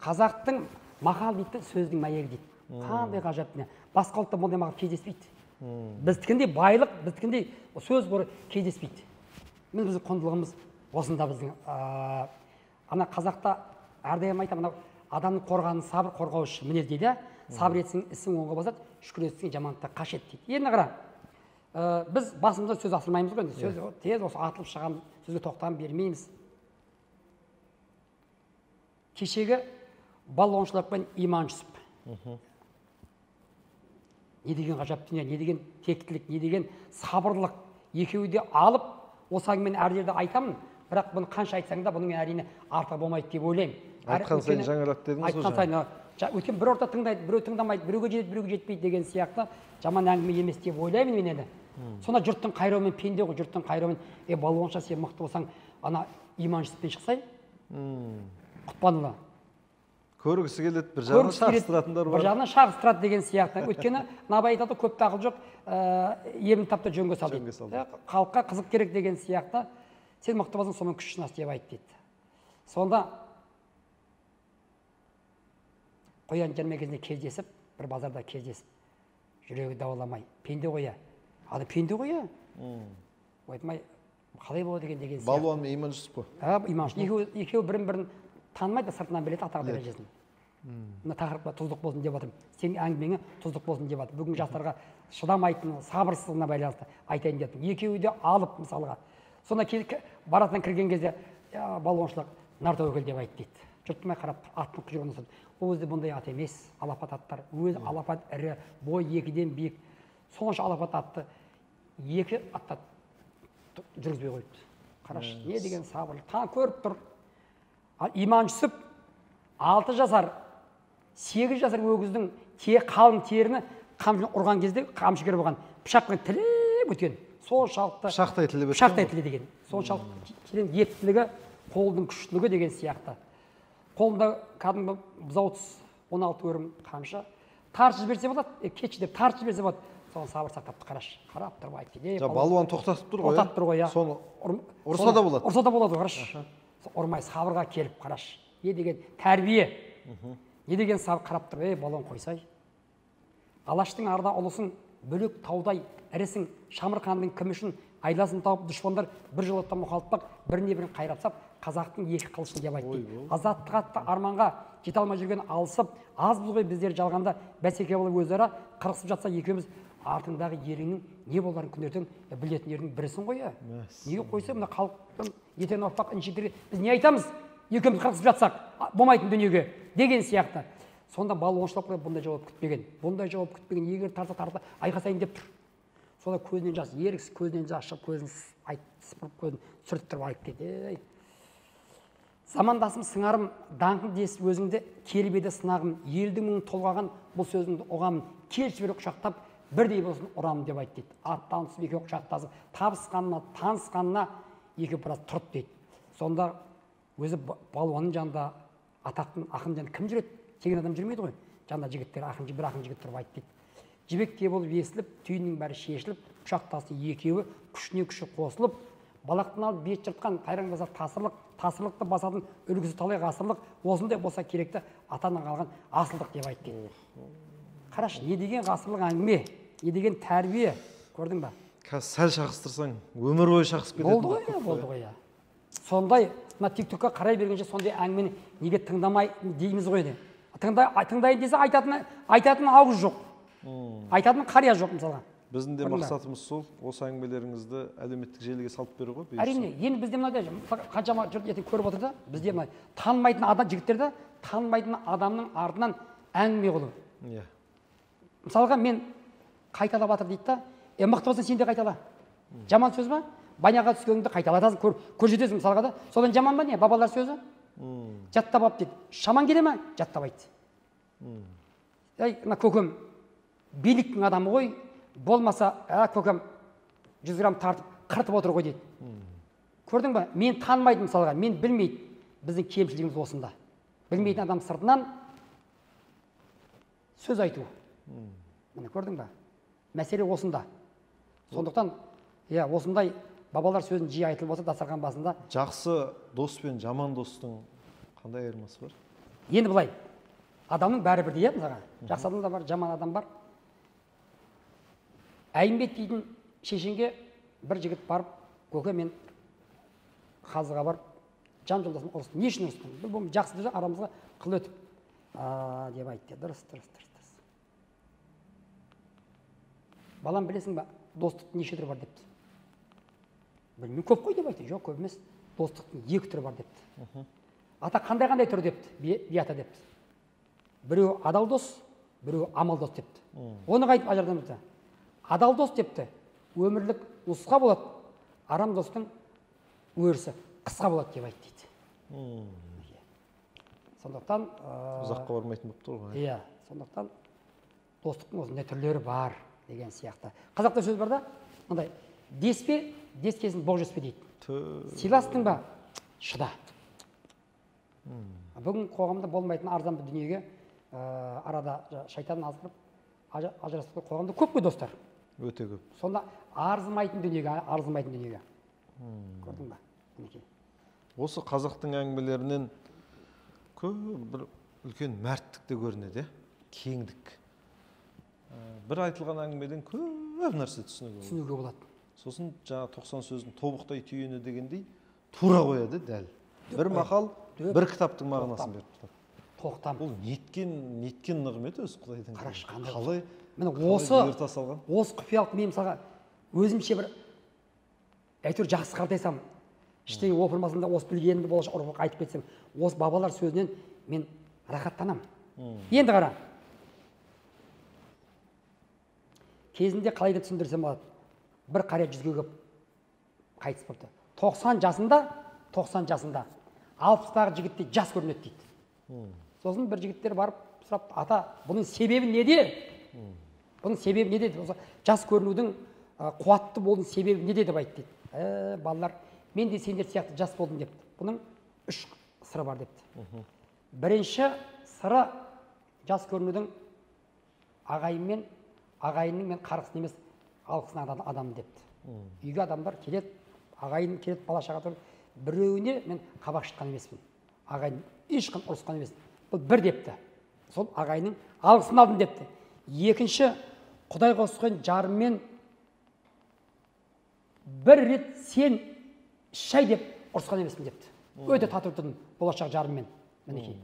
Қазақтың мақал дейді, сөздің мәйегі дейді. Қандай ғажап. Басқа ұлтта бұндай мақал кездеспейді. Біздікіндей байлық, біздікіндей сөз бұры кездеспейді. Мен біздің құндылығымыз осында біздің. Ана қазақта әрдайым айтам, адамның қорғаны сабыр қорғаушы мінез дейді. Сабыр етсең ісің оңға басады, шүкір етсең жамандыққа қашет дейді. Енді қара, біз басымызда сөз асырмаймыз ғой, сөз тез осы атылып шығамыз, сөзге тоқтам бермейміз. Кешегі балуаншылықпен Иман Жүсіп. Не деген ғажап дүние, не деген тектілік, не деген сабырлық. Екеуі де алып, осы әңгімені әр жерде айтамын, бірақ бұны қанша айтсаң да бұның әрине артық болмайды деп ойлаймын. Айтқан сайын жаңарады дедіңіз ғой. Айтқан сайын, өткен бір орта тыңдайды, біреу тыңдамайды, біреуге жетеді, біреуге жетпейді деген сияқты жаман әңгіме емес деп ойлаймын мен енді. Сонда жұрттың қайрауымен пенде ғой, жұрттың қайрауымен, балуанша сен мықты болсаң, ана Иман Жүсіппен шықсай, Құтпанұлы. Көргісі келеді, бір жағынан шағыстыратындар бар. Бір жағынан шағыстырады деген сияқты. Өйткені Абай айтады, көпті ақыл жоқ, емін тапты жөнге сал дейді. Халыққа қызық керек деген сияқты. Сен мықты болсаң, соның күш жинас деп айт дейді. Сонда қоян жәрмеңкесінде кездесіп, бір базарда кездесіп, жүрегі дауаламай, пенде қоя. Ады пенде қоя. Айтмай, қалай болады деген сияқты. Балуан мен Иман Жүсіп қой. Иман Жүсіп. Екеуі бірін-бірін танымайды, сыртынан біледі атақ дәрежесін. Мына тақырыпқа тұздық болсын деп жатырмын. Сенің әңгімеңе тұздық болсын деп жатыр. Бүгін жастарға шыдамайтын, сабырсыздығына байланысты айтайын деп жатырмын. Екеуі де алып мысалға. Сонда баратынан кірген кезде балуаншылық нар тәуекел деп айт дейді. Жұрттымай қарап аттың құйрығын ұстады. Ол өзі бұндай ат емес, алапат аттар. Өзі алапат ірі, бой екіден биік. Сонша алапат атты екі атта жүргізбей қойыпты. Қараш, не деген сабырлы. Таң көріп тұр. Иман Жүсіп 6 жасар, 8 жасар өгіздің қалың теріні қамшымен ұрған кезде қамшыгер болған. Пышақпен тіліп өткен. Соншалықты пышақтай тіліп өткен. Пышақтай тілі деген. Соншалықты терең ептілігі, қолдың күштілігі деген сияқты. Қолында кәдімгі бұзау 16 өрім қамшы. Тарт жіберсе болады, кетші деп тарт жіберсе болады. Соны сабыр сақтапты, қараш. Қарап тұрып айтты. Балуан тоқтатып тұр ғой. Тоқтатып тұр ғой, соны ұрса да болады. Ұрса да болады, қараш. Ұрмай сабырға келіп қараш. Не деген тәрбие. Не деген сабыр қарап тұр. Балуан қойсай. Алаштың арда ұлысын бөлек таудай ірісің, Шамырқандың кім үшін айласын тауып дұшпандар бір жолатта мұхалытпақ, біріне бірін қайрапсап, қазақтың екі қылышын деп айтты. Азаттық атты арманға жете алмай жүрген алысып, аз бұлғай біздер жалғанда бәсеке болып өзара қырқысып жатса екеуміз артыңдағы еріңнің не боларын күнерден білетіндердің бірісің ғой. Неге қойса, мына халықтың ертең ұрпақ інішектерге біз не айтамыз? екеуміз қырқысып жатсақ болмайтын дүниеге деген сияқты. Сонда балуаншылар бұндай жауап күтпеген. Бұндай жауап күтпеген. Егер тарта айқасайын деп тұр. Сонда көзінен жас, еріксіз көзінен жас шығып, көзін сыпырып, көзін сүртіп тұрып айтып кетті. Замандасым сыңарым, даңқын дес өзіңді, келіп еді сынағым, елдің мұңын толғаған бұл сөзіңді ұғамын, келші бері құшақтап, бірдей болсын ұрамын деп айтты дейді. Аттан түсіп екеуі құшақтасып, танысқанына екеуі біраз тұрып дейді. Сонда өзі балуанның жанында атақтың ақын жанында кім жүреді? Тегін адам жүрмейді ғой. Жанында жігіттер, бір ақын жігіт тұрып айтты дейді. Жібектей болып есіліп, түйіннің бәрі шешіліп, құшақтасы екеуі күшіне күші қосылып, балақтан алып бет жыртқан қайраңдаса тасырлықты басатын үлгісі талай ғасырлық, осындай болса керекті атадан қалған асылдық деп айтты. Қарашы, не деген ғасырлық әңгіме, не деген тәрбие, көрдің ба? Қазір сәл шақыстырсаң, өмір бойы шақысып кетеді. Болды ғой. Сондай, мына тиктокқа қарай бергенше сондай әңгімені неге тыңдамай дейміз ғой де. Тыңдайын десе айтатын ауыз жоқ. Айтатын қария жоқ мысалға. Біздің де мақсатымыз сол, осы әңгімелеріңізді әлеуметтік желіге салып беру ғой. Әрине, енді бізде мынандай қаншама жұрт ертең көріп отыр да, бізде мындай танымайтын адам жігіттерді танымайтын адамның артынан әңгіме қылу. Иә. Мысалға мен қайталап жатыр дейді да, мықты болсаң сен де қайтала. Жаман сөз ба? Баняға түскеніңді қайталатасың, көрсетесің мысалға да. Содан жаман ба не? Бабалар сөзі? Жаттап алып дейді. Шаман келе ме? Жаттап айт. Мына көкем биліктің адамы ғой, болмаса, көкем 100 грамм тартып, қыртып отыр ғой дейді. Көрдің ба? Мен танымайтын мысалға, мен білмейді. Біздің кемшілігіміз осында. Білмейтін адам сыртынан сөз айту. Міне көрдің ба? Мәселе осында. Сондықтан, осындай бабалар сөзін жиі айтылып болса дастархан басында. Жақсы дос пен жаман достың қандай айырмасы бар? Енді былай, адамның бәрі бірдей, мысалға. Жақсы адам да бар, жаман адам бар. Әйімбет дейтін шешенге бір жігіт барып, көке мен қазыға барып, жан жолдасым ұрысты. Не үшін ұрыстың? Бұл жақсы да арамызға қыл өтіп. Деп айтты. Дұрыс. Балам білесің ба, достықтың неше түрі бар депті. Білмей көп қой деп айтты. Жоқ, көп емес. Достықтың 2 түрі бар депті. Ата қандай түрі депті, биата депті. Біреу адал дос, біреу амал дос депті. Оны қайтып ажардан өтті. Адал дос депті, өмірлік ұсқа болады, арам достың өрісі қысқа болады деп айтты дейді. Сондықтан... Ұзаққа бармайтын болып тұр ғой. Иә, сондықтан достықтың осындай түрлері бар деген сияқты. Қазақта сөз бар да, мындай, деспе, дескесін боқ жеспе дейді. Сыйластың ба? Шыда. Бүгін қоғамда болмайтын арзан бір дүниеге арада шайтан азғырып, ажырасып қоғамда көп қой достар. Өте көп. Сонда арзымайтын дүниеге. Көрдің ба? Осы қазақтың әңгімелерінен көп бір үлкен мәрттік те көрінеді, кеңдік. Бір айтылған әңгімеден көп нәрсе түсінуге болады. Сосын жаңа 90 сөздің тобықтай түйені дегендей тура қояды дәл. Бір мақал, бір кітаптың мағынасын беріп тұр. Тоқтам. Бұл неткен нығмет өзі Құдайдың. Қарашы қандай. Қалай? Міне осы құпиялық мен мысалға өзімше бір әйтеуір жақсы қартайсам, іштей опырмасында осы білгенімді болашақ ұрпаққа айтып кетсем, осы бабалар сөзінен мен рахаттанам. Енді қара. Кезінде қалай да түсіндірсем болады. Бір қария 100-ге көп қайтыс болды. 90 жасында 60-дағы жігітте жас көрінеді дейді. Сосын бір жігіттер барып сұрап, ата, бұның себебі неде? Бұның себебі неде? Жас көрінудің қуатты болудың себебі неде деп айтты дейді. Балалар, мен де сендер сияқты жас болдым депті. Бұның 3 сыры бар депті. Бірінші сыры жас көрінудің ағайынның мен қарғысын емес, алғысын адам депті. Үйге адамдар келеді, ағайын келеді, бала шаға тұрып, біреуіне мен қабақ шытқан емеспін. Ағайын ешқын ұрысқан емеспін. Бұл бір депті. Сол ағайынның алғысын алдым депті. Екінші, Құдай қосқан жарыммен бір рет сен шай деп ұрысқан емеспін депті. Өте тату тұрдым болашақ жарыммен. Мінекей.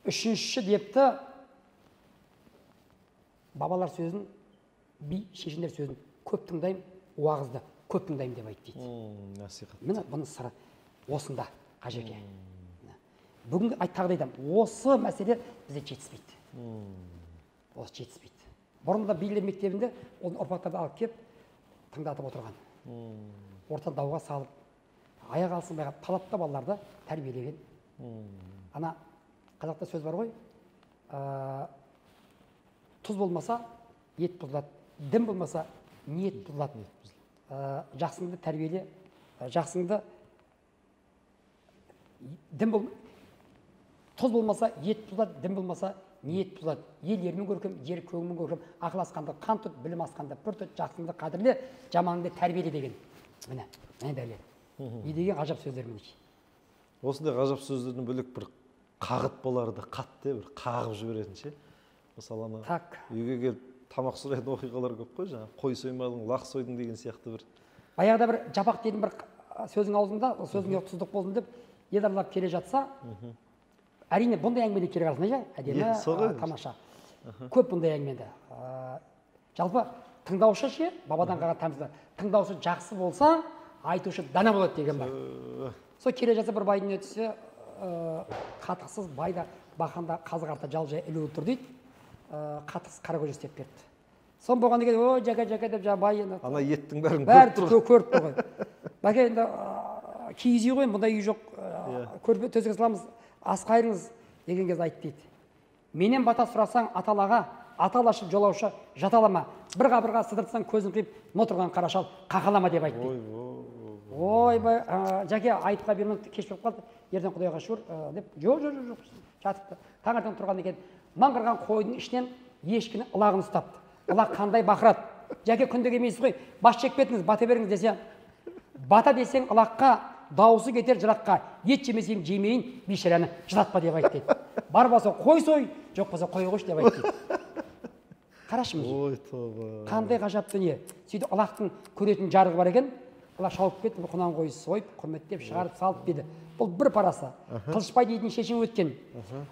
Үшінші депті, бабалар сөзін, би шешендер сөзін көп тыңдаймын, уағызды көп тыңдаймын деп айтты дейді. Насихат. Міне бұның сыры осында, Қажеке. бүгінгі тағы да айтамын, осы мәселе бізде жетіспейді. Осы жетіспейді. Бұрында билер мектебінде ол ұрпақтарды алып келіп тыңдатып отырған. Орта дауға салып, аяқ алсынбай талапта балаларды тәрбиелеген. Ана қазақта сөз бар ғой, тұз болмаса ет бұзылады, дін болмаса ниет бұзылады. Жақсыңды тәрбиеле, жақсыңды тұз болмаса ет бұзылады, дін болмаса ниет бұзылады. Ел ермен көркем, жер көңмен көркем, ақыл асқанда қан тұт, білім асқанда пір тұт, жақсыңды қадірле, жаманыңды тәрбиеле деген. Міне дәлел. Не деген ғажап сөздер мінекей. Осындай ғажап сөздердің бөлек бір қағытпаларды қатты бір қағып жіберетін ше. Мысалы үйге келіп тамақ сұрайтын оқиғалар көп қой, жаңа қой соймадың, лақ сойдың деген сияқты бір. Баяғыда бір жапақ деген бір сөзің аузында, сөзіңе тұздық болсын деп ел аралап келе жатса, әрине бұндай әңгімеде келе қаласың, әдемі, тамаша. Көп бұндай әңгімеде. Жалпы тыңдаушы ше, бабадан қалған тамызда, тыңдаушы жақсы болса, айтушы дана болады деген бар. Сол келе жатса бір байдың өтсе, қатықсыз байда бақанда қазы қарта жал жай ілі отыр дейді, қатықсыз қара көже істеп берді. Сон болған деген, о, жака деп бай енді. Ана еттің бәрін көріп тұр ғой. Бәке енді киіз үй ғой, мұндай үй жоқ, көрпе төсек саламыз, ас қайырыңыз деген кез айтты дейді. Менен бата сұрасаң аталаға, аталашып жолаушы жаталама, бірға сыдыртсаң көзін қиып, нотырған қарашал қақалама деп айтты. Ойбай, жаке айтқа бір минут кеш болып қалды, ертең Құдайға шүкір деп, жоқ, жатыпты. Таңертең тұрған екен, маңғырған қойдың ішінен ешкіні ылағын ұстапты. Ылақ қандай бақырады. Жаке күнде келмейсіз ғой, бас шекпетіңіз, бата беріңіз десе, бата десең ылаққа, дауысы кетер жыраққа, ет жемесем жемейін, бейшараны жылатпа деп айтты. Бар болса қой сой, жоқ болса қой қойшы деп айтты. Қарашы міне. Қандай ғажап дүние. Сөйтіп ылақтың көретін жарығы бар екен. Ылақ шауып кетті, құнан қойы сойып, құрметтеп шығарып салып деді. Бұл бір парасы. Қылышбай дейтін шешен өткен.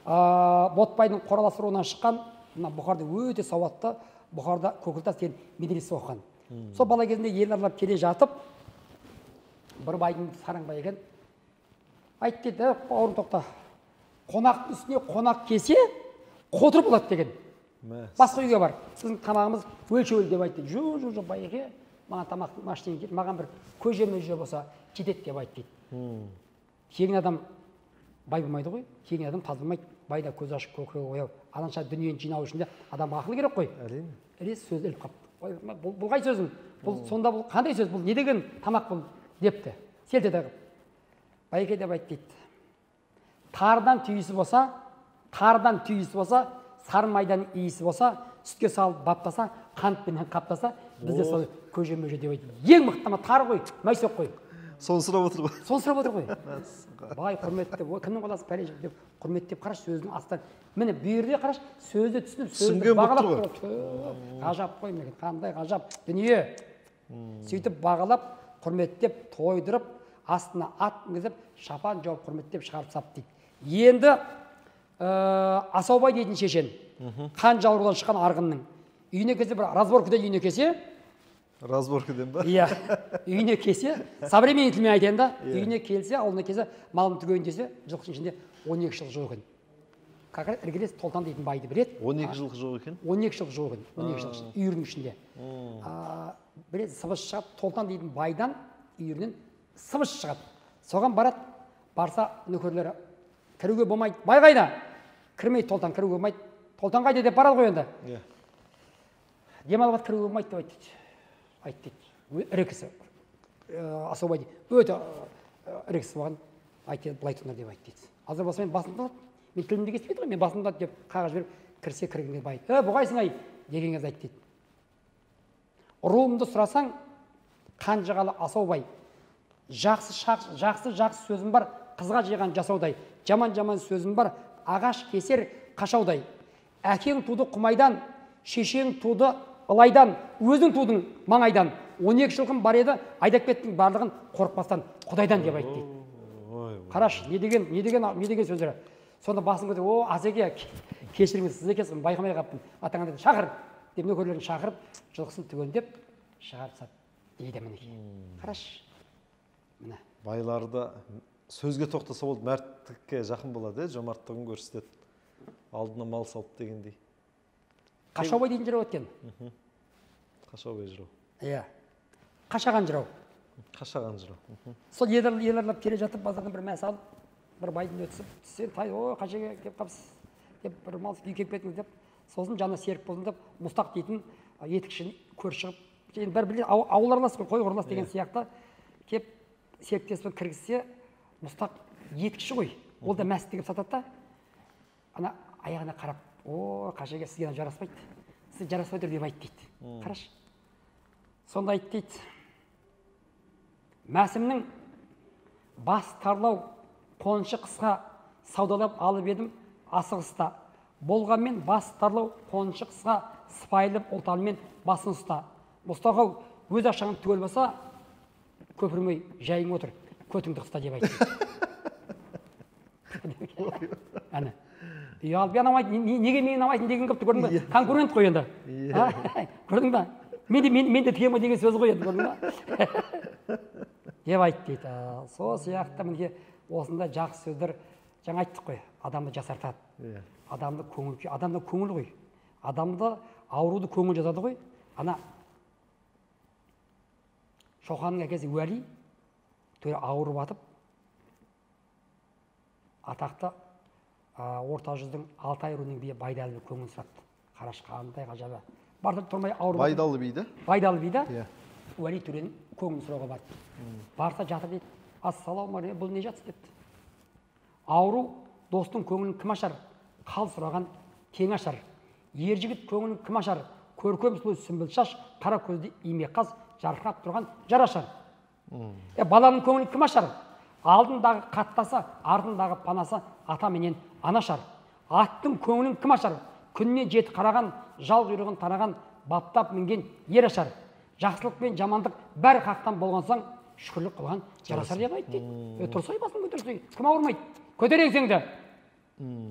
Ботбайдың қоралас руынан шыққан, Бұхарда өте сауатты, Бұхарда Көкілтас деген медресе оқыған. Сол бала кезінде ел аралап келе жатып, бір байдың сараңбай екен. Айт деді, бауырым тоқта. Қонақтың үстіне қонақ кесе, қотыр болады деген. Басқа үйге бар. Сіздің тамағымыз өлшеулі деп айтты. Жоқ, байеке, маған тамақ машинеге кет, маған бір көже болса жетеді деп айтты. Кеген адам бай болмайды ғой, кеген адам таз болмайды. Байда көз ашып көкірегі ояу. Аланша дүниені жинау үшін де адамға ақыл керек қой. Рес сөз іліп қапты. Бұл қай сөзің? Сонда бұл қандай сөз? Бұл не деген тамақ бұл депті. Селт ете қып. Байеке деп айтты дейді. Тардан түйісі болса, сары майдан иісі болса, сүтке салып баптаса, қантпенен қаптаса, бізде сол көже деп айтты. Ең мықтама тар ғой, майсоқ қой. Соны сұрап отыр ғой. Бай құрметті, кімнің қоласы пәле деп құрметтеп қараш сөздің астан. Міне бүйірде қараш сөзді түсініп, сөзді бағалап ғажап қой, қандай ғажап дүние. Сөйтіп бағалап, құрметтеп, тойдырып, астына ат мінгізіп, шапан жауып құрметтеп шығарып сап дейді. Енді Асаубай дейтін шешен, қан жаурудан шыққан арғынның үйіне кесе, бір разборкіден үйіне кесе, разборкіден ба? Иә, үйіне кесе, современный тілмен айтайын да, үйіне келсе, ауылына кесе, малын түгейін десе, жылқының ішінде 12 жыл жоқ екен. Қақырет іргелес Толтан дейтін байды білет. 12 жылқы жоқ екен? 12 жыл жоқ екен, 12 жыл үйірінің ішінде. Білет, сыбыс шығады, Толтан дейтін байдан үйірінен сыбыс шығады. Соған барады, барса нөкерлері кіруге болмайды. Бай қайда? Кірмейді Толтан, кіруге болмайды. Толтан қайда деп барады ғой енді. Демалып кіруге болмайды деп айтты. Айтты. Ірі кісі. Асаубай дейді. Өте ірі кісі болған. Айтты, былай тұнар деп айтты. Азыр болса мен басымда, мен тілімді кеспейді ғой, мен басымда деп қағаз жіберіп, кірсе кіргенге бай. Бұғайсың ай, деген кез айтты дейді. Руымды сұрасаң, қанжығалы Асаубай. Жақсы сөзім бар, қызға жиған жасаудай. Жаман сөзім бар, ағаш кесер қашаудай. Әкең туды құмайдан, шешең туды ылайдан, өзің тудың маңайдан. 12 жылқым бар еді, айдап кеттің барлығын қорықпастан Құдайдан деп айтты дейді. Қараш, не деген сөздері. Сонда басын көтеріп, о, Асеке, кешіріңіз, сіз екенсіз, байқамай қаппын. Атаңа деді, шақыр деп нөкерлерін шақырып, жылқысын түгендеп шығарып сап дейді мінекей. Қараш. Міне. Байларды сөзге тоқтаса болды, мәрттікке жақын болады, жомарттығын көрсетеді. Алдына мал салып дегендей. Қашаубай дейтін жырау өткен. Қашаубай жырау. Иә. Қашаған жырау. Қашаған жырау. Сол ерлерлап келе жатып базардан бір мәс алып, бір байдың өтісіп, сен тай, қашаға келіп қапсыз деп бір мал үй келіп кетіңіз деп, сосын жаны серік болсын деп, Мұстақ дейтін етікшін көр шығып, бір біле ауыл аралас қой ұрлас деген сияқты кеп серіктесіп кіргізсе, Мұстақ етікші ғой. Ол да мәс деп сатады да. Ана аяғына қарап, қашаға сізге жараспайды. Сіз жараспайды деп айтты дейді. Қараш. Сонда айтты дейді. Мәсімнің бас тарлау қоншы қысқа саудалап алып едім асығыста. Болғанмен бас тарлау қоншы қысқа сыпайылып ұлтанмен басын ұста. Мұстақау өз ақшаңын түгел баса, көпірмей жайың отыр, көтіңді қыста деп айтты. Әне. Алып анамайды, неге мен анамайтын деген көпті көрдің бе? Конкурент қой енді. Көрдің бе? Мен де тема деген сөз қой енді, көрдің бе? Деп айтты дейді. Сол сияқты мінеке осында жақсы сөздер жаңа айттық қой, адамды жасартады. Адамды көңіл ғой. Адамды ауруды көңіл жазады ғой. Ана Шоқанның әкесі Уәли төре ауырып батып, атақты орта жүздің Алтай руының биі Байдалы би көңіл сұрапты. Қараш қандай ғажабы. Барды тұрмай ауырып. Байдалы би да? Байдалы би да. Уәли төренің көңіл сұрауға барды. Барса жатыр дейді. Ассалаумағалейкум, бұл не жатсыз депті. Ауру достың көңілін кім ашар? Қал сұраған кең ашар. Ер жігіт көңілін кім ашар? Көркем сұлу сүмбіл шаш, қара көзді име қаз, жарқырап тұрған жар ашар. Баланың көңілін кім ашар? Алдындағы қаттаса, артындағы панасы ата менен анашар. Аттың көңілін кім ашар? Күніне жеті қараған, жал құйрығын тараған, баптап мінген ер ашар. Жақсылық пен жамандық бәрі қақтан болған соң, шүкірлік қылған жарасар деп айтты дейді. Тұрсай басын көтерсей, кім ауырмайды? Көтер еңсеңді.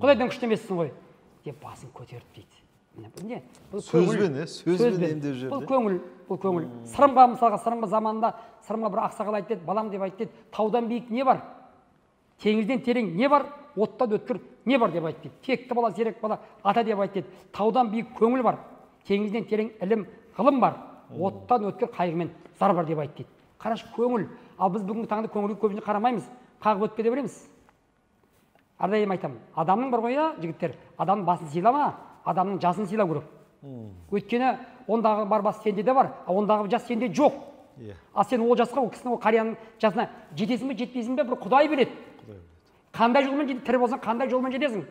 Құдайдан күшті емессің ғой деп басын көтерді дейді. Сөзбен емдеп жүрді. Бұл көңіл. Сырымға мысалға, Сырымға заманында Сырымға бір ақсақал айтты, балам деп айтты, таудан биік не бар? Теңізден терең не бар? Оттан өткір не бар деп айтты. Текті бала, зерек бала, ата деп айтты. Таудан биік көңіл бар. Теңізден терең ілім, ғылым бар. Оттан өткір қайғымен зар бар деп айтты. Қараш көңіл. Ал біз бүгінгі таңда көңілге көбіне қарамаймыз. Қағып өтпе деп береміз. Әрдайым айтамын. Адамның бір қоя, жігіттер, адамның басын сыйлама, адамның жасын сыйлау керек. Өйткені ондағы бар бас сенде де бар, ондағы жас сенде жоқ. Ал сен ол жасқа, ол кісінің, ол қарияның жасына жетесің бе, жетпейсің бе, бір Құдай біледі. Қандай жолмен жетесің, тірі болсаң қандай жолмен жетесің?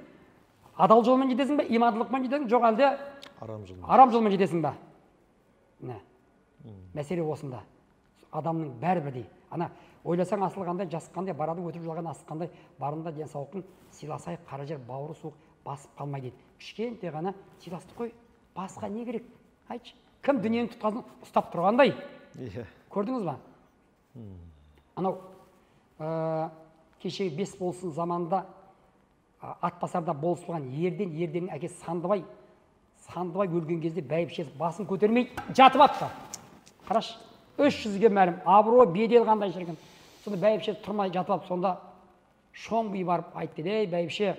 Адал жолмен жетесің бе, имандылықпен жетесің, жоқ әлде арам жолмен жетесің бе? Мәселе осында. Адамның бәрі бірдей. Ана ойласаң асыл қандай, жас қандай, барады өтіп жылаған асыл қандай, барында денсаулықтың сыйласай, қара жер бауыры суық басып қалмай дейді. Кішкентай ғана сыйластық қой. Басқа не керек? Айтшы. Кім дүниенің тұтқасын ұстап тұрғандай? Көрдіңіз ба? Анау кешегі бес болсын заманында Атбасарда болысылған ерден әкесі Сандыбай өлген кезде бәйбішесі басын көтермей жатып апты. Қараш, 300-ге мәлім, абырой, бедел қандай жүрген. Сонда бәйбішесі тұрмай жатып алып, сонда шоң би барып айтты, ей бәйбіше,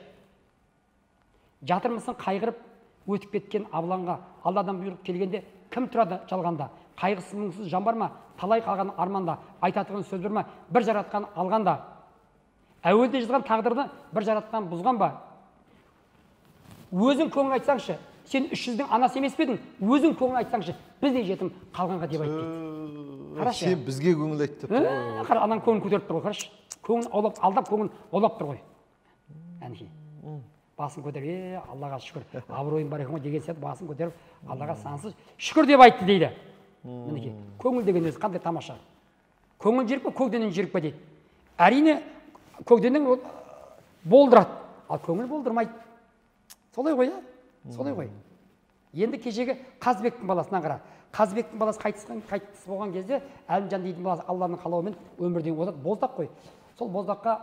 жатырмысың қайғырып өтіп кеткен абыланға, Алладан бұйырып келгенде кім тұрады жалғанда? Қайғысы мұңсыз жан бар ма? Талай қалған арманда, айтатығын сөз бар ма? Бір жаратқан алғанда. Әуелде жазған тағдырды бір жаратқан бұзған ба? Өзің көңіл айтсаңшы, сен 300-дің анасы емес пе едің? Өзің көңіл айтсаңшы, біз де жетім қалғанға деп айтты. Қарашы. Сен бізге көңіл айтты. Қара, анаң көңіл көтеріп тұр ғой, қарашы. Көңіл алдап, көңіл олап тұр ғой. Әнекей. Басын көтеріп, Аллаға шүкір, абыройың бар екен деген сияқты басын көтеріп, Аллаға сансыз шүкір деп айтты дейді. Мінекей, көңіл деген өзі қандай тамаша. Көңіл жерік пе, көкденен жерік пе дейді. Әрине, көкденен болдырады, ал көңіл болдырмайды. Солай ғой, солай ғой. Енді кешегі Қазбектің баласынан қара. Қазбектің баласы қайтыс болған кезде Әлімжан дейтін баласы Алланың қалауымен өмірден озады, боздақ қой. Сол боздаққа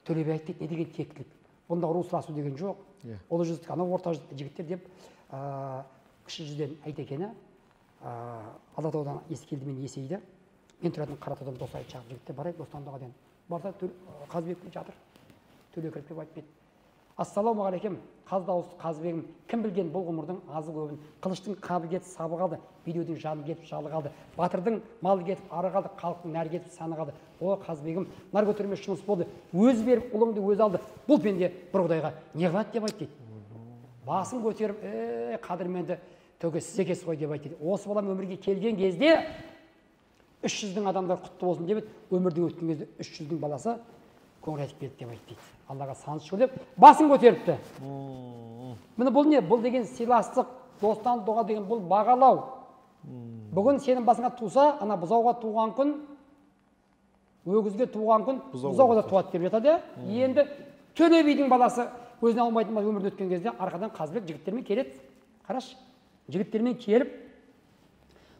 Төле би айтты, не деген тектілік. Бұнда ұру сұрасу деген жоқ. Ұлы жүздік, анау орта жүздік жігіттер деп кіші жүзден айтекені Алатаудан Ескелді мен Есейді, мен тұратын Қаратаудан Досай шағып жігіттер барайық Бостандыға ден. барса қазыбек жатыр, төле кіріп келіп айтып еді: ассалаумағалейкум, қаз дауысты қазыбегім, кім білген бұл ғұмырдың азы көбін, қылыштың қабы кетіп сабы қалды, бедеудің жаны кетіп жалы қалды, батырдың малы кетіп ары қалды, халықтың нәрі кетіп саны қалды. О қазыбегім, нар көтермес жұмыс болды, өзі беріп ұлыңды өзі алды, бұл пенде бір құдайға не қылады деп айтты дейді. Басын көтеріп, қадірменді төке сіз екесіз ғой деп айтты. Осы балам өмірге келген кезде 300-дің адамдар құтты болсын деп еді, өмірдің өткен кезде 300-дің баласы көңіл айтып келді деп айтты дейді. Аллаға саны шүкір деп басын көтеріпті. Міне бұл не? Бұл деген сыйластық, достан доға деген бұл бағалау. Бүгін сенің басыңа туса, ана бұзауға туған күн, өгізге туған күн, бұзауға да туады деп жатады. Енді Төле бидің баласы өзіне алмайтын бала өмірде өткен кезде арқадан Қазыбек жігіттермен келеді. Қараш, жігіттермен келіп,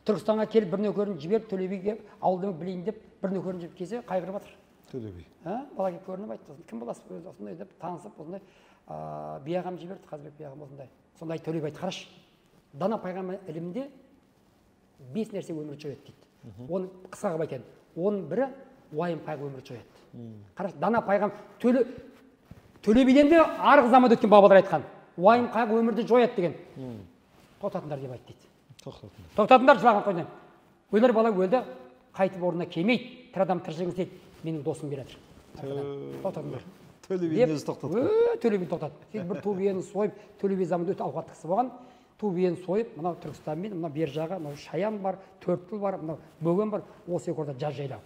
Түркістанға келіп бір нөкерін жіберіп, Төле биге ауылды білейін деп бір нөкерін жіберіп келсе қайғырып жатыр. Төле би. Бала келіп көрініп айтты: кім боласыз, өзі осындай деп танысып, осындай би ағам жіберді, Қазыбек би ағам осындай. Сондай Төле би айтты: қараш, дана пайғамбар ілімінде 5 нәрсе өмірді жояды дейді. Оны қысқа қылып айтайын. Оның бірі уайым қайғы өмірді жояды. Қараш, дана пайғам Төле биден де арғы заманда өткен бабалар айтқан. Уайым қайғы өмірді жояды деген. Тоқтатыңдар деп айтты дейді. Тоқтатыңдар, жылаған қойдан. Өлер бала өлді, қайтып орнына келмейді. Тірі адам тіршілігін істейді. Менің досым береді. Тоқтатыңдар. Төле бидің өзі тоқтатты. Төле би тоқтатты. Сөйтіп бір ту биені сойып, Төле би заманда өте ауқатты кісі болған. Ту биені сойып, мынау Түркістанмен, мынау бер жағы, мынау Шаян бар, Төрткүл бар, мынау Бөген бар, осы екі орда жаз жайлау.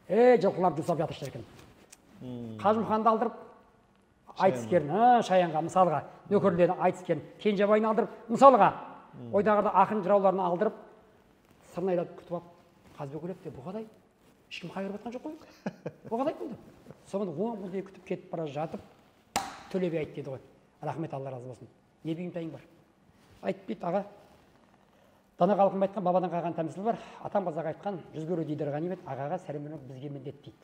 Жылқылар жұмсап жатыр екен. Қажымханды алдырып айтыскерін, Шаянға мысалға, нөкерлерін айтыскерін, Кенжебайын алдырып мысалға, ойдағырда ақын жырауларын алдырып, сырнайлап күтіп алып, Қазыбек өледі деп, бұғадай, ешкім қайырып жатқан жоқ қой. Бұғадай болды. Соңында 10 күндей күтіп кетіп бара жатып, Төле би айтты деді ғой: рахмет, Алла разы болсын. Не бұйымтайың бар? Айтып дейді: аға, дана халқым айтқан, бабадан қалған тәмсіл бар. Атам қазақ айтқан, жүз көру дейді ғанибет, ағаға сәлем бермек бізге міндет дейді.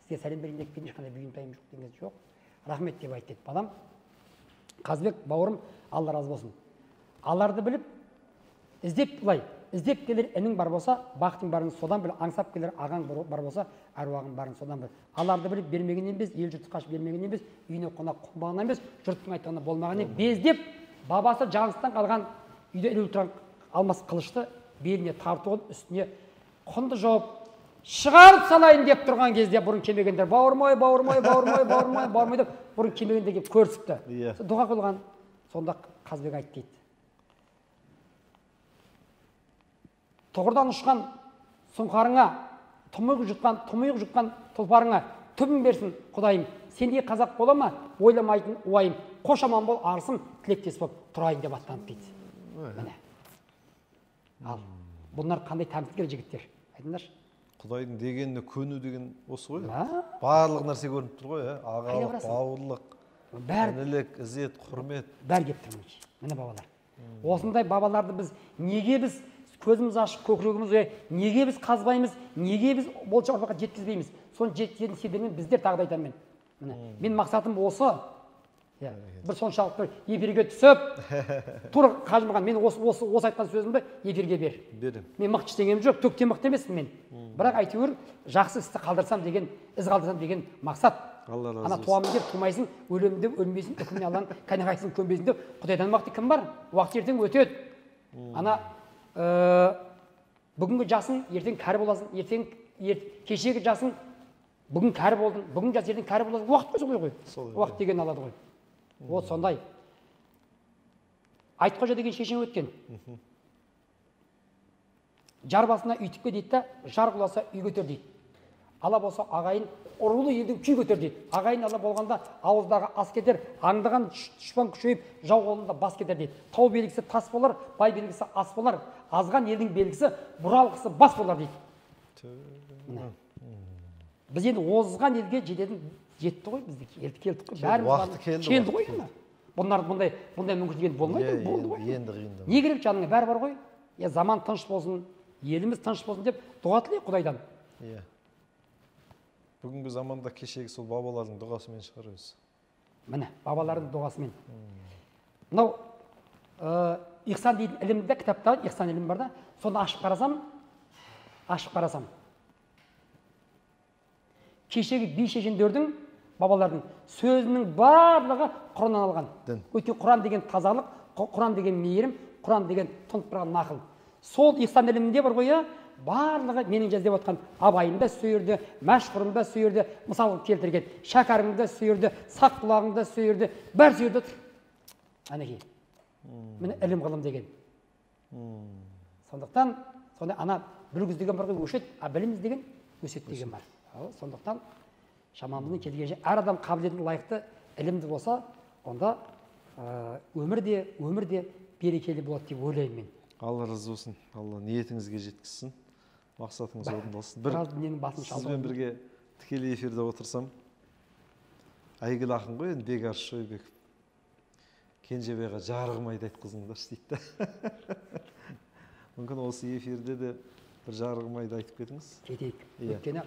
Сізге сәлем берейін деп келген ешқандай бұйымтайым жоқ деген жоқ. Рахмет деп айтты деді. Балам, Қазыбек бауырым, Алла разы болсын. Аларды біліп, іздеп бұлай, іздеп келер інің бар болса, бақтың барын содан біл, аңсап келер ағаң бар болса, әруағың барын содан біл. Аларды біліп бермеген емес, ел жұрты қашып бермеген емес, үйіне қонақ қонбаған емес, жұрттың айтқаны болмаған емес. Бездеп, бабасы жаныстан қалған үйде ілулі тұрған алмас қылышты беліне тартуын үстіне құнды жауып шығарып салайын деп тұрған кезде бұрын келмегендер бауырмай деп бұрын келмегендер келіп көрісіпті. Дұға қылған. Сонда Қазыбек айтты дейді: тұғырдан ұшқан сұңқарыңа, тұмиық жұтқан тұлпарыңа түбін берсін Құдайым. Сендей қазақ бола ма? Ойламайтын уайым. Қош аман бол арысым, тілектес болып тұрайын деп аттанып дейді. Міне. Ал бұлар қандай тәмсілгер жігіттер. Айтыңдаршы. Құдайдың дегеніне көну деген осы ғой. Барлық нәрсе көрініп тұр ғой, ағалық, бауырлық, інілік, ізет, құрмет. Бәрі келіп тұр міне бабалар. Осындай бабаларды біз неге біз көзіміз ашып, көкірегіміз неге біз қазбаймыз, неге біз болашақ ұрпаққа жеткізбейміз? Соны жеткізетін себебін біздер тағы да айтамын мен. Мен мақсатым осы. Бір соншалықты эфирге түсіп, тура қажымаған, мен осы айтқан сөзімді эфирге бер. Мен мықты ештеңем жоқ, төктен мықты емеспін мен. Бірақ әйтеуір жақсы істі қалдырсам деген, із қалдырсам деген мақсат. Ана туамын деп тумайсың, өлемін деп өлмейсің, үкіміне алған қайнағайсың көнбейсің деп Құдайдан уақыт кім бар? Уақыт ертең өтеді. Ана бүгінгі жасың ертең кәрі боласың, ертең кешегі жасың бүгін кәрі болдың, бүгін жас ертең кәрі боласың. Уақыт қой солай ғой. Уақыт деген алады ғой. Ол сондай. Айтқожа деген шешен өткен. Жар басына үйтіп ке дейді, жар құласа үй көтер дейді. Ала болса ағайын ұрулы елдің күй көтер дейді. Ағайын ала болғанда ауыздағы ас кетер, аңдыған дұшпан күшейіп, жау қолында бас кетер дейді. Тау белгісі тас болар, бай белгісі ас болар, азған елдің белгісі бұралғысы бас болар дейді. Біз енді озған елге жетті ғой, бізді келдік қой. Бәріміз келді ғой. Бұндар бұндай мүмкіншілік болмайды, болды ғой. Не керек жаныңа, бәрі бар ғой. Заман тыныш болсын, еліміз тыныш болсын деп дұға тілейік Құдайдан. Бүгінгі заманда кешегі сол бабалардың дұғасымен шығар өзі. Міне, бабалардың дұғасымен. Мынау Ихсан дейтін ілімді кітапта, Ихсан ілім бар да, соны ашып қарасам, кешегі би шешендердің бабалардың сөзінің барлығы құраннан алған. Өйткені құран деген тазалық, құран деген мейірім, құран деген тұнып тұрған нақыл. Сол ислам ілімінде бар ғой, барлығы менің жазып отқан абайым да сүйірді, мәшһүрім да сүйірді, мысал келтірген, шәкәрім да сүйірді, саққұлағым да сүйірді, бәрі сүйірді. Әнекей. Міне ілім ғылым деген. Сондықтан сонда ана бүлгіз деген бар ғой, өшет, білім деген өсет деген бар. Сондықтан шамамыздың келгенше әр адам қабілетіне лайықты ілімді болса, онда өмір де берекелі болады деп ойлаймын мен. Алла разы болсын. Алла ниетіңізге жеткізсін. Мақсатыңыз орындалсын. Сізбен бірге тікелей эфирде отырсам, әйгілі ақын ғой, енді Бекарыс Шойбеков. Кенжебайға жарығымайды айтқызыңдаршы дейді. Мүмкін осы эфирде де бір жарығымайды айтып кетіңіз. Кетейік. Өйткені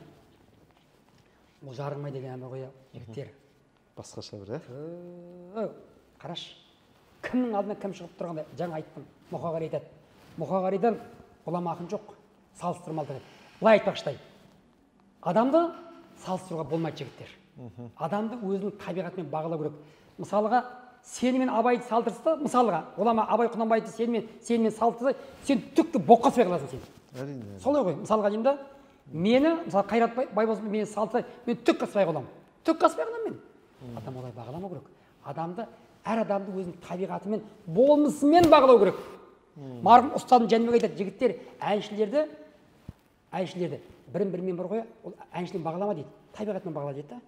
бұл жарығымай деген әмір ғой, жігіттер. Басқаша бір, қараш, кімнің алдына кім шығып тұрғанда, жаңа айттым, Мұқағали айтады. Мұқағалидан ғұлама ақын жоқ, салыстырмалды. Былай айтпақшыдай, адамды салыстыруға болмайды жігіттер. Адамды өзінің табиғатымен бағалау керек. Мысалға, сенімен Абайды салыстырса, мысалға, ғұлама Абай Құнанбайды сенімен салыстырса, сен түкті боққа аспай қаласың сен. Солай ғой, мысалға деймін да, мені, мысалы Қайрат Байбосын мені салыстырса, мен түк аспай қаламын. Түк аспай қаламын мен. Адам олай бағаламау керек. Адамды, әр адамды өзінің табиғатымен, болмысымен бағалау керек. Марқұм ұстазым Жәнібек айтады, жігіттер, әншілерді бірін-бірімен бар ғой, ол әншілерін бағалама дейді. Табиғатымен бағала дейді.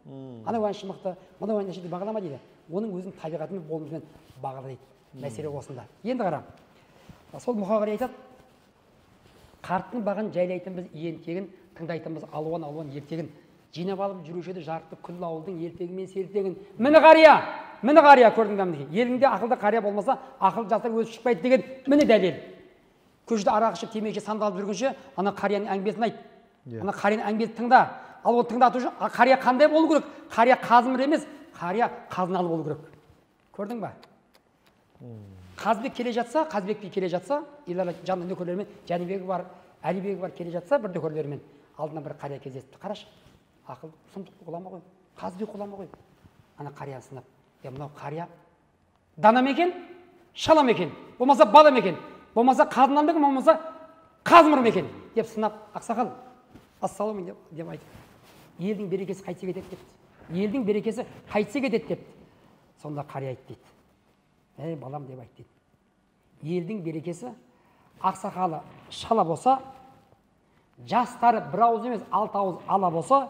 Анау әнші мықты, мынау әнші бағалама дейді. Оның өзінің табиғатымен, болмысымен бағала дейді. Мәселе осында. Енді қара. Сол Мұқағали айтады, қарттың бағын жайлайтынбыз ентегін, тыңдайтынбыз алуан ертегін. Жинап алып жүруші еді жарықты күллі ауылдың ертегі мен сертегін. Міне қария көрдің бе мінеке. Еліңде ақылды қария болмаса, ақылды жастар өзі шықпайды деген міне дәлел. Көшеде арақ ішіп темекі сандалып жүргенше, ана қарияның әңгімесін айт. Ана қарияның әңгімесін тыңда. Ал оны тыңдату үшін қария қандай болу керек? Қария қазымыр емес, қария қазыналы болу керек. Көрдің ба? Қазбек келе жатса, Қазбекке келе жатса, жанында нөкерлерімен, Жәнібегі бар, Әлібегі бар келе жатса, бір нөкерлерімен алдынан бір қария кездесті. Қарашы, ақыл сұмдық ғұлама ғой, Қазбек ғұлама ғой. Ана қария сынап, мынау қария дана ма екен, шала ма екен, болмаса бала ма екен, болмаса қазыналы ма екен, болмаса қазымыр ма екен деп сынап, ақсақал, ассалаумағалейкум деп айтып, елдің берекесі қайтсе кетеді депті. Елдің берекесі қайтсе кетеді депті. Сонда қария айтты дейді. Балам деп айтты дейді. Елдің берекесі ақсақалы шала болса, жастары бір ауыз емес, 6 ауыз ала болса,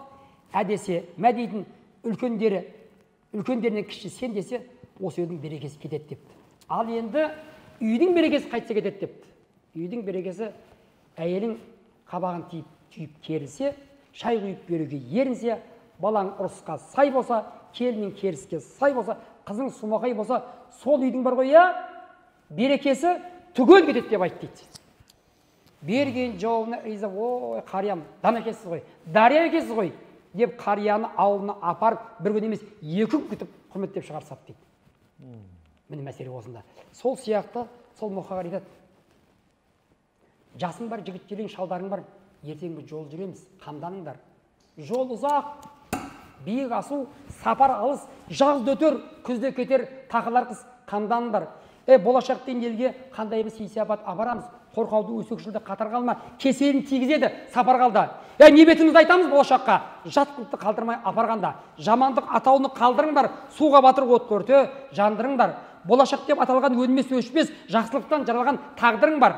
әдесе мәдейтін үлкендерінен кіші сен десе, осы елдің берекесі кетеді депті. Ал енді үйдің берекесі қайтсе кетеді депті. Үйдің берекесі әйелің қабағын түйіп керілсе, шай құйып беруге ерінсе, балаң ұрысқа сай болса, келінің керіске сай болса, қызың сумақай болса, сол үйдің бар ғой, берекесі түгел кетеді деп айтты дейді. Берген жауабына риза, ой, қариям, дана екенсіз ғой, дария екенсіз ғой, деп қарияны ауылына апарып, бір күн емес, 2 күн күтіп құрметтеп шығарсап дейді. Міне мәселе осында. Сол сияқты, сол Мұқағали айтады. Жасың бар, жігіттерің, шалдарың бар, ертеңгі жол жүреміз, қамданыңдар. Жол ұзақ, биік асу, сапар алыс, жазды өтер, күзде кетер, тақылар қыс, қамданыңдар. Болашақтың елге қандайбыз сый-сияпат апарамыз, қорқауды өсекшілді қатар қалма, кеселін тигізеді, сапар қалда. Не бетімізді айтамыз болашаққа, жат қылықты қалдырмай апарғанда, жамандық атауını қалдырыңдар, суға батыр от көрте, жандырыңдар. Болашақ деп аталған өлмес өшпес, жақсылықтан жаралған тағдырың бар.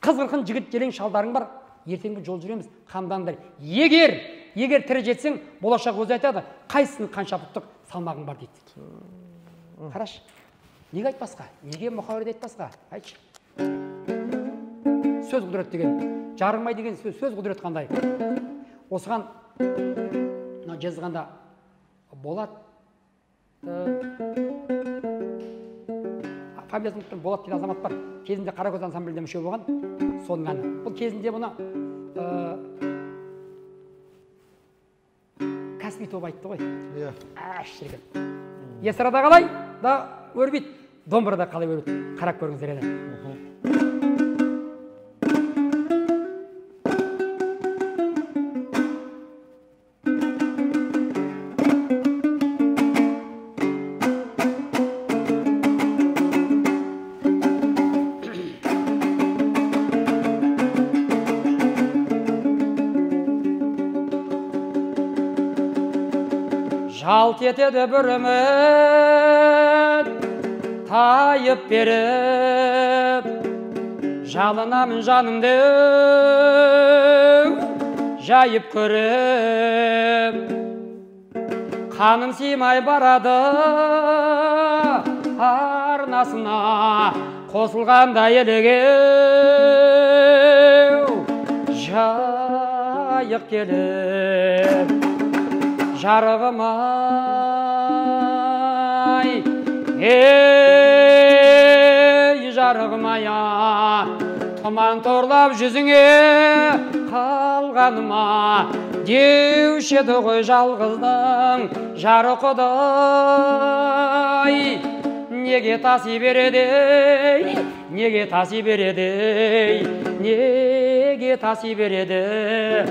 Қыз қырқын жігіт желең шалдарың бар, ертеңгі жол жүреміз, қамданыңдар. Егер тірі жетсең, болашақ өзі айтады, қайсының қанша пұттық салмағың бар дейді. Қараш, неге айтпасқа? Неге Мұқағалиді айтпасқа? Айтшы. Сөз құдірет деген, жарылмай деген сөз құдірет қандай? Осыған жазғанда Болат фамилиясын ұмыттым, Болат деген азамат бар. Кезінде Қаракөз ансамблінде мүше болған. Соның әні. Бұл кезінде бұны кәсіби топ айтты ғой. Шіркін. Эстрада қалай? Да өрбейді. Домбырада қалай өрбейді? Қарап көріңіздер еді. жалт етеді бір үміт тайып беріп, жалынамын жанымды жайып көріп, қаным сыймай барады арнасына қосылғанда елегеу, жайық келіп жарығым ай, ей жарығым ай, тұман торлап жүзіңе қалғаныма, деуші еді ғой жалғыздың жары құдай. Неге таси береді, неге таси береді, неге таси береді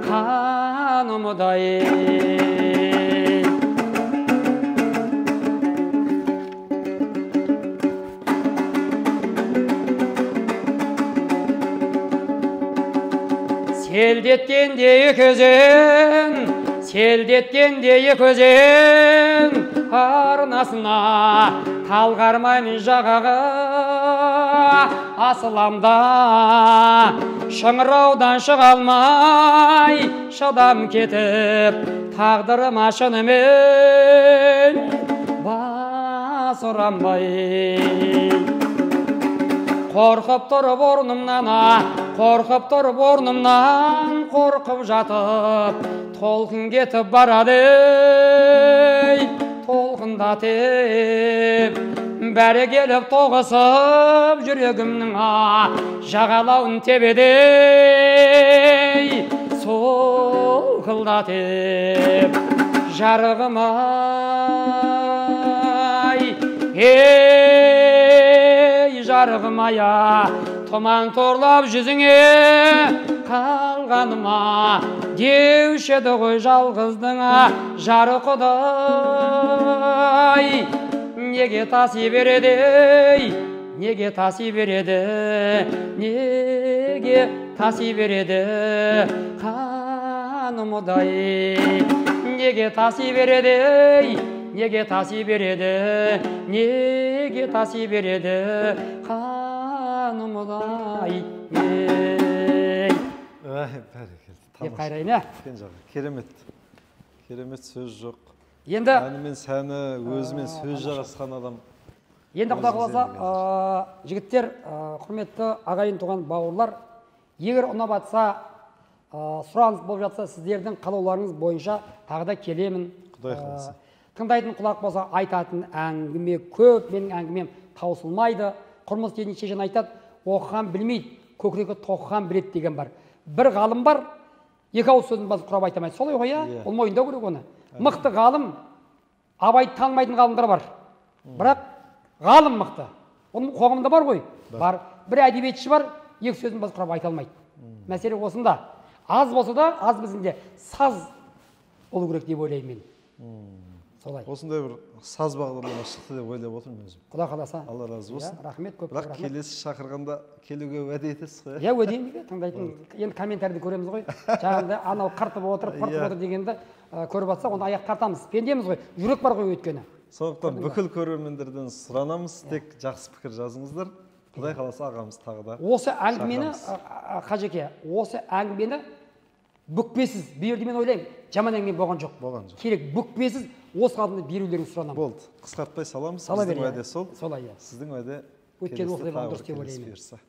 қанымдай. Селдеткенде екі өзен, селдеткенде екі өзен арнасына талғармаймын жағаға, асыламда шыңыраудан шыға алмай шыдам кетіп, тағдырыма шынымен бас ұрамай. Қорқып тұрып орнымнан, қорқып тұрып орнымнан, қорқып жатып, толқын кетіп барады, толқындатып, бәрі келіп тоғысып, жүрегімнің жағалауын тебеді, солқылдатып, жарығым ай, жарығым ая, тұман торлап жүзіңе қалғаныма, деуші еді ғой жалғыздың жары құдай. Неге таси береді, неге таси береді, неге таси береді қанымдай. Неге таси береді, неге таси береді, неге таси береді қанымдай. Деп қайрайын, Керемет. Керемет, сөз жоқ. Енді әнімен сәні, өзімен сөз жарасқан адам. Енді Құда қаласа, жігіттер, құрметті ағайын туған бауырлар, егер ұнап жатса, сұраныс болып жатса, сіздердің қалауларыңыз бойынша тағы да келемін. Құдай қаласа. Тыңдайтын құлақ болса, айтатын әңгіме көп, менің әңгімем таусылмайды. Құрмыс дейтін шешен айтады, оқыған білмейді, көкірегі тоқыған біледі деген бар. Бір ғалым бар, екі ауыз сөзін басып құрап айтамайды. Солай ғой, ол мойындау керек оны. Мықты ғалым, Абайды танымайтын ғалымдар бар. Бірақ ғалым мықты. Оның қоғамында бар ғой. Бар. Бір әдебиетші бар, екі сөзін басып құрап айта алмайды. Мәселе осында. Аз болса да, аз біздің саз болу керек деп ойлаймын мен. Солай. Осындай бір саз бағдарлама шықты деп ойлап отырмын өзім. Құда қаласа. Алла разы болсын. Рахмет, көп рахмет. Бірақ келесі шақырғанда келуге уәде етесіз ғой? Иә, уәде етемін. Тыңдайтын, енді комментарийді көреміз ғой. Жаңағыда анау қартып отыр, пыртып отыр дегенді көріп жатсақ, онда аяқ тартамыз. Пендеміз ғой, жүрек бар ғой өйткені. Сондықтан бүкіл көрермендерден сұранамыз, тек жақсы пікір жазыңыздар. Құдай қаласа ағамыз тағы да. Осы әңгімені, Қажеке, осы әңгімені бүкпесіз берді мен ойлаймын. Жаман әңгіме болған жоқ. Керек бүкпесіз осы қалдында берулерін сұранамын. Болды. Қысқартпай саламыз. Сіздің уәде сол. Солай, иә. Сіздің уәде өткен осылай болған дұрыс деп ойлаймын.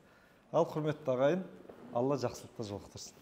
Ал құрметті ағайын, Алла жақсылықта жолықтырсын.